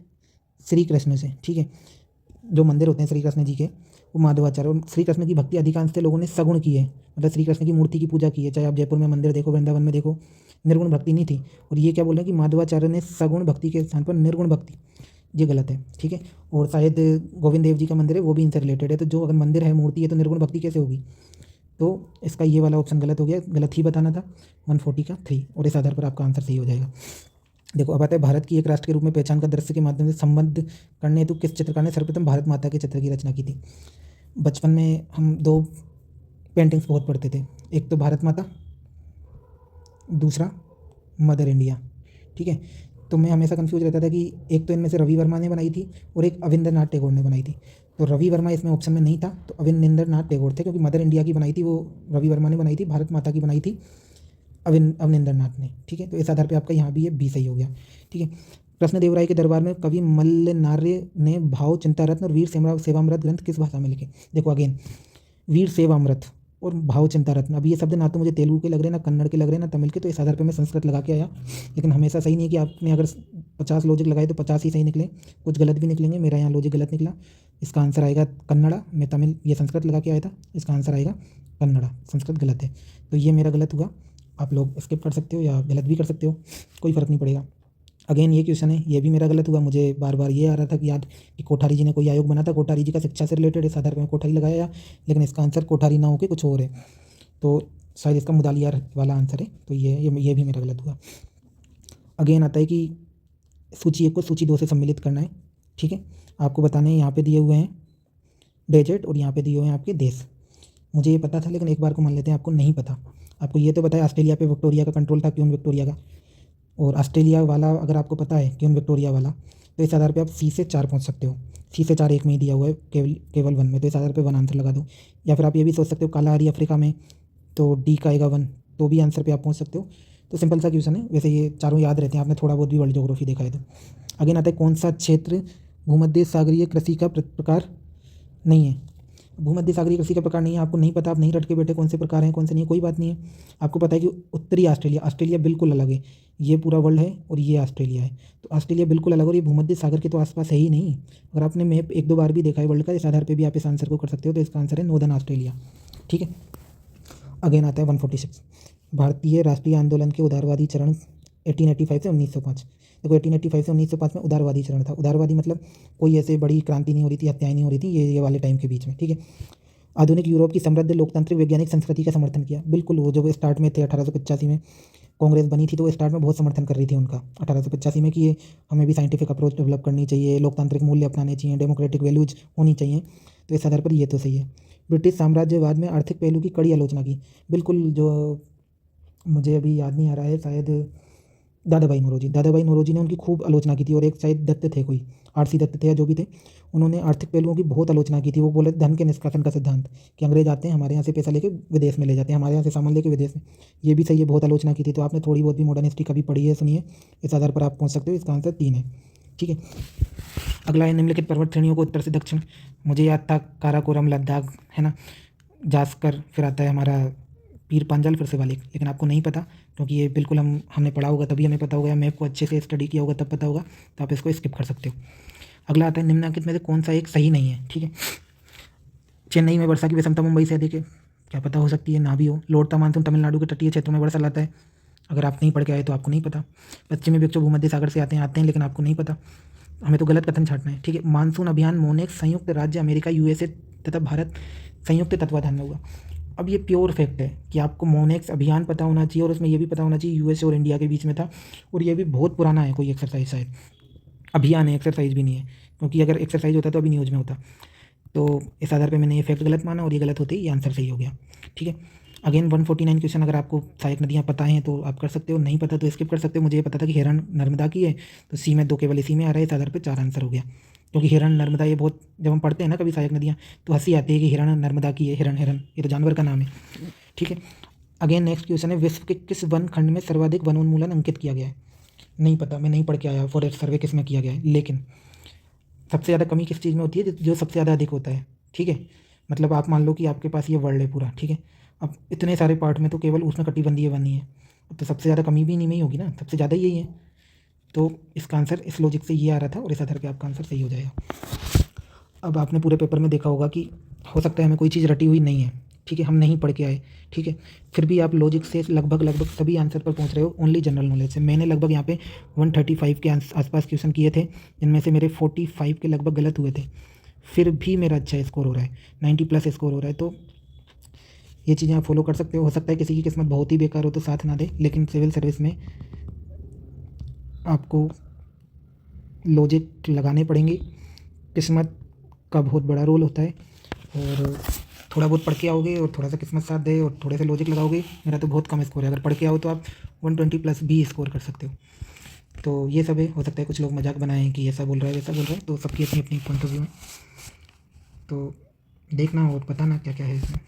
[SPEAKER 1] श्री कृष्ण से। ठीक है, जो मंदिर होते हैं श्री कृष्ण जी के, वो माधवाचार्य, और श्री कृष्ण की भक्ति अधिकांश लोगों ने सगुण की है, मतलब श्री कृष्ण की मूर्ति की पूजा की है, चाहे आप जयपुर में मंदिर देखो, वृंदावन में देखो, निर्गुण भक्ति नहीं थी। और ये क्या बोल रहे हैं कि माधवाचार्य ने सगुण भक्ति के स्थान पर निर्गुण भक्ति, ये गलत है। ठीक है, और शायद गोविंद देव जी का मंदिर है, वो भी इनसे रिलेटेड है, तो जो अगर मंदिर है मूर्ति है तो निर्गुण भक्ति कैसे होगी? तो इसका ये वाला ऑप्शन गलत हो गया, गलत ही बताना था। 140 का 3, और इस आधार पर आपका आंसर सही हो जाएगा। देखो, अब आता है भारत की एक राष्ट्र के रूप में पहचान का दृश्य के माध्यम से संबद्ध करने हेतु किस चित्रकार ने सर्वप्रथम भारत माता के चित्र की रचना की थी? बचपन में हम 2 पेंटिंग्स बहुत पढ़ते थे, एक तो भारत माता, दूसरा मदर इंडिया। ठीक है, तो मैं हमेशा कंफ्यूज रहता था कि एक तो इनमें से रवि वर्मा ने बनाई थी और एक अविंद्रनाथ टैगोर ने बनाई थी। तो रवि वर्मा इसमें ऑप्शन में नहीं था, तो अविनिंद्रनाथ टैगोर थे, क्योंकि मदर इंडिया की बनाई थी वो रवि वर्मा ने बनाई थी, भारत माता की बनाई थी अवनिंद्रनाथ ने। ठीक है, तो इस आधार पर आपका यहाँ भी ये बी सही हो गया। ठीक है, कृष्णदेवराय के दरबार में कवि मल्लनार्य ने भाव चिंतारत्न और वीर सेवामृत ग्रंथ किस भाषा में लिखे? देखो अगेन, वीर सेवामृत और भाव चिंतारत्न, अब ये शब्द ना तो मुझे तेलुगु के लग रहे, ना कन्नड़ के लग रहे, ना तमिल के, तो इस आधार पे मैं संस्कृत लगा के आया। लेकिन हमेशा सही नहीं है कि आपने अगर 50 लॉजिक लगाए तो 50 ही सही निकले, कुछ गलत भी निकलेंगे। मेरा यहाँ लॉजिक गलत निकला, इसका आंसर आएगा कन्नड़ा। मैं तमिल ये संस्कृत लगा के आया था, इसका आंसर आएगा कन्नड़ा, संस्कृत गलत है। तो ये मेरा गलत हुआ, आप लोग स्किप कर सकते हो या गलत भी कर सकते हो, कोई फ़र्क नहीं पड़ेगा। अगेन ये क्वेश्चन है, ये भी मेरा गलत हुआ। मुझे बार बार ये आ रहा था कि याद कि कोठारी जी ने कोई आयोग बना था, कोठारी जी का शिक्षा से रिलेटेड, इस आधार पर मैं कोठारी लगाया, लेकिन इसका आंसर कोठारी ना होकर कुछ और है, तो शायद इसका मुदालियार वाला आंसर है। तो ये भी मेरा गलत हुआ। अगेन आता है कि सूची 1 को सूची 2 से सम्मिलित करना है। ठीक है, आपको बताने हैं, यहाँ पे दिए हुए हैं डेजर्ट और यहाँ पे दिए हुए हैं आपके देश। मुझे ये पता था, लेकिन एक बार को मान लेते हैं आपको नहीं पता। आपको ये तो पता है ऑस्ट्रेलिया पे विक्टोरिया का कंट्रोल था, क्वीन विक्टोरिया का, और ऑस्ट्रेलिया वाला अगर आपको पता है क्वीन विक्टोरिया वाला, तो इस आधार पे आप सी से 4 पहुंच सकते हो। सी से 4 एक में ही दिया हुआ है, केवल 1 में, तो इस आधार पे 1 आंसर लगा दो। या फिर आप ये भी सोच सकते हो कालाहारी अफ्रीका में, तो डी का आएगा 1, तो भी आंसर पे आप पहुंच सकते हो। तो सिंपल सा क्वेश्चन है, वैसे ये चारों याद रहते हैं, आपने थोड़ा बहुत भी वर्ल्ड ज्योग्राफी देखा है तो। अगेन आता है कौन सा क्षेत्र भूमध्य सागरीय कृषि का प्रकार नहीं है? भूमध्य सागरीय कृषि का प्रकार नहीं है, आपको नहीं पता, आप नहीं रट के बैठे कौन से प्रकार हैं कौन से नहीं है, कोई बात नहीं है। आपको पता है कि उत्तरी ऑस्ट्रेलिया बिल्कुल अलग है, ये पूरा वर्ल्ड है और ये ऑस्ट्रेलिया है, तो ऑस्ट्रेलिया बिल्कुल अलग और ये भूमध्य सागर के तो आसपास है ही नहीं। अगर आपने मैप 1-2 बार भी देखा है वर्ल्ड का, इस आधार पर भी आप इस आंसर को कर सकते हो, तो इसका आंसर है नॉर्दर्न ऑस्ट्रेलिया। ठीक है, अगेन आता है 146, भारतीय राष्ट्रीय आंदोलन के उदारवादी चरण 1885 से 1905। देखो 1885 से 1905 में उदारवादी चरण था। उदारवादी मतलब कोई ऐसे बड़ी क्रांति नहीं हो रही थी, हत्याएं नहीं हो रही थी, ये वाले टाइम के बीच में। ठीक है, आधुनिक यूरोप की समृद्ध लोकतांत्रिक वैज्ञानिक संस्कृति का समर्थन किया। बिल्कुल, वो जब स्टार्ट में थे 1885 में कांग्रेस बनी थी, तो स्टार्ट में बहुत समर्थन कर रही थी उनका 1885 में कि ये हमें भी साइंटिफिक अप्रोच डेवलप करनी चाहिए, लोकतांत्रिक मूल्य अपनाने चाहिए, डेमोक्रेटिक वैल्यूज होनी चाहिए, तो इस आधार पर ये तो सही है। ब्रिटिश साम्राज्यवाद में आर्थिक पहलू की कड़ी आलोचना की। बिल्कुल, जो मुझे अभी याद नहीं आ रहा है, शायद दादाभाई नौरोजी ने उनकी खूब आलोचना की थी, और एक शायद दत्त थे, कोई आरसी दत्त थे या जो भी थे, उन्होंने आर्थिक पहलुओं की बहुत आलोचना की थी। वो बोले धन के निष्कासन का सिद्धांत, कि अंग्रेज आते हैं हमारे यहाँ से पैसा लेके विदेश में ले जाते हैं, हमारे यहाँ से सामान लेके विदेश में, ये भी सही है, बहुत आलोचना की थी। तो आपने थोड़ी बहुत भी मॉडर्न हिस्ट्री कभी पढ़ी है, सुनिए, इस आधार पर आप पहुँच सकते हो। इसका आंसर 3 है। ठीक है, अगला है निम्नलिखित पर्वत श्रेणियों को उत्तर से दक्षिण, मुझे याद था काराकोरम लद्दाख है ना, जास्कर, फिर आता है हमारा पीर पांजाल, फिर शिवालिक, लेकिन आपको नहीं पता, क्योंकि ये बिल्कुल हमने पढ़ा होगा तभी हमें पता होगा, मैप को अच्छे से स्टडी किया होगा तब पता होगा, तो आप इसको स्किप कर सकते हो। अगला आता है निम्नलिखित में से कौन सा एक सही नहीं है? ठीक है, चेन्नई में वर्षा की विषमता मुंबई से अधिक है, क्या पता, हो सकती है, ना भी हो। लौटता मानसून तमिलनाडु के तटीय क्षेत्रों में वर्षा लाता है, अगर आप नहीं पढ़ के आए तो आपको नहीं पता। पश्चिमी विक्षोभ भूमध्य सागर से आते हैं, लेकिन आपको नहीं पता, हमें तो गलत कथन छांटना है। ठीक है, मानसून अभियान मोनेक्स संयुक्त राज्य अमेरिका, यूएसए तथा भारत संयुक्त तत्वाधान में हुआ। अब ये प्योर फैक्ट है कि आपको मोनेक्स अभियान पता होना चाहिए, और उसमें ये भी पता होना चाहिए यूएसए और इंडिया के बीच में था, और ये भी बहुत पुराना है, कोई एक्सरसाइज शायद अभियान है, एक्सरसाइज भी नहीं है, क्योंकि अगर एक्सरसाइज होता तो अभी न्यूज़ में होता। तो इस आधार पे मैंने ये फैक्ट गलत माना, और ये गलत होते ही ये आंसर सही हो गया। ठीक है, अगेन 149 क्वेश्चन, अगर आपको सहायक नदियाँ पता हैं तो आप कर सकते हो, नहीं पता तो स्किप कर सकते हो। मुझे ये पता था कि हिरण नर्मदा की है, तो सी में 2 केवल इसी में आ रहा है, इस आधार पर 4 आंसर हो गया। क्योंकि हिरण नर्मदा ये बहुत, जब हम पढ़ते हैं ना कभी सहायक नदियाँ, तो हंसी आती है कि हिरण नर्मदा की है, हिरण ये तो जानवर का नाम है। ठीक है, अगेन नेक्स्ट क्वेश्चन है, विश्व के किस वन खंड में सर्वाधिक वनोन्मूलन अंकित किया गया है? नहीं पता, मैं नहीं पढ़ के आया फॉरेस्ट सर्वे किस में किया गया है, लेकिन सबसे ज़्यादा कमी किस चीज़ में होती है? जो सबसे ज़्यादा अधिक होता है। ठीक है, मतलब आप मान लो कि आपके पास ये वर्ल्ड है पूरा, ठीक है, अब इतने सारे पार्ट में तो केवल उष्णकटिबंधीय वन ही है, तो सबसे ज़्यादा कमी भी नहीं में ही होगी ना, सबसे ज़्यादा यही है। तो इसका आंसर इस लॉजिक से ये आ रहा था, और इस आधार पे आपका आंसर सही हो जाएगा। अब आपने पूरे पेपर में देखा होगा कि हो सकता है हमें कोई चीज़ रटी हुई नहीं है, ठीक है, हम नहीं पढ़ के आए, ठीक है, फिर भी आप लॉजिक से लगभग सभी आंसर पर पहुंच रहे हो, ओनली जनरल नॉलेज से। मैंने लगभग यहाँ पे 135 के आसपास क्वेश्चन किए थे, जिनमें से मेरे 45 के लगभग गलत हुए थे, फिर भी मेरा अच्छा स्कोर हो रहा है, 90+ स्कोर हो रहा है। तो ये चीज़ें आप फॉलो कर सकते हो सकता है किसी की किस्मत बहुत ही बेकार हो तो साथ ना दे, लेकिन सिविल सर्विस में आपको लॉजिक लगाने पड़ेंगे, किस्मत का बहुत बड़ा रोल होता है, और थोड़ा बहुत पढ़ के आओगे और थोड़ा सा किस्मत साथ दे और थोड़े से लॉजिक लगाओगे, मेरा तो बहुत कम स्कोर है, अगर पढ़ के आओ तो आप 120+ भी स्कोर कर सकते हो। तो ये सब है। हो सकता है कुछ लोग मजाक बनाएं कि ऐसा बोल रहा है वैसा बोल रहा है, तो सबकी अपनी अपनी पॉइंट ऑफ व्यू है। तो देखना और बताना क्या क्या है इसमें।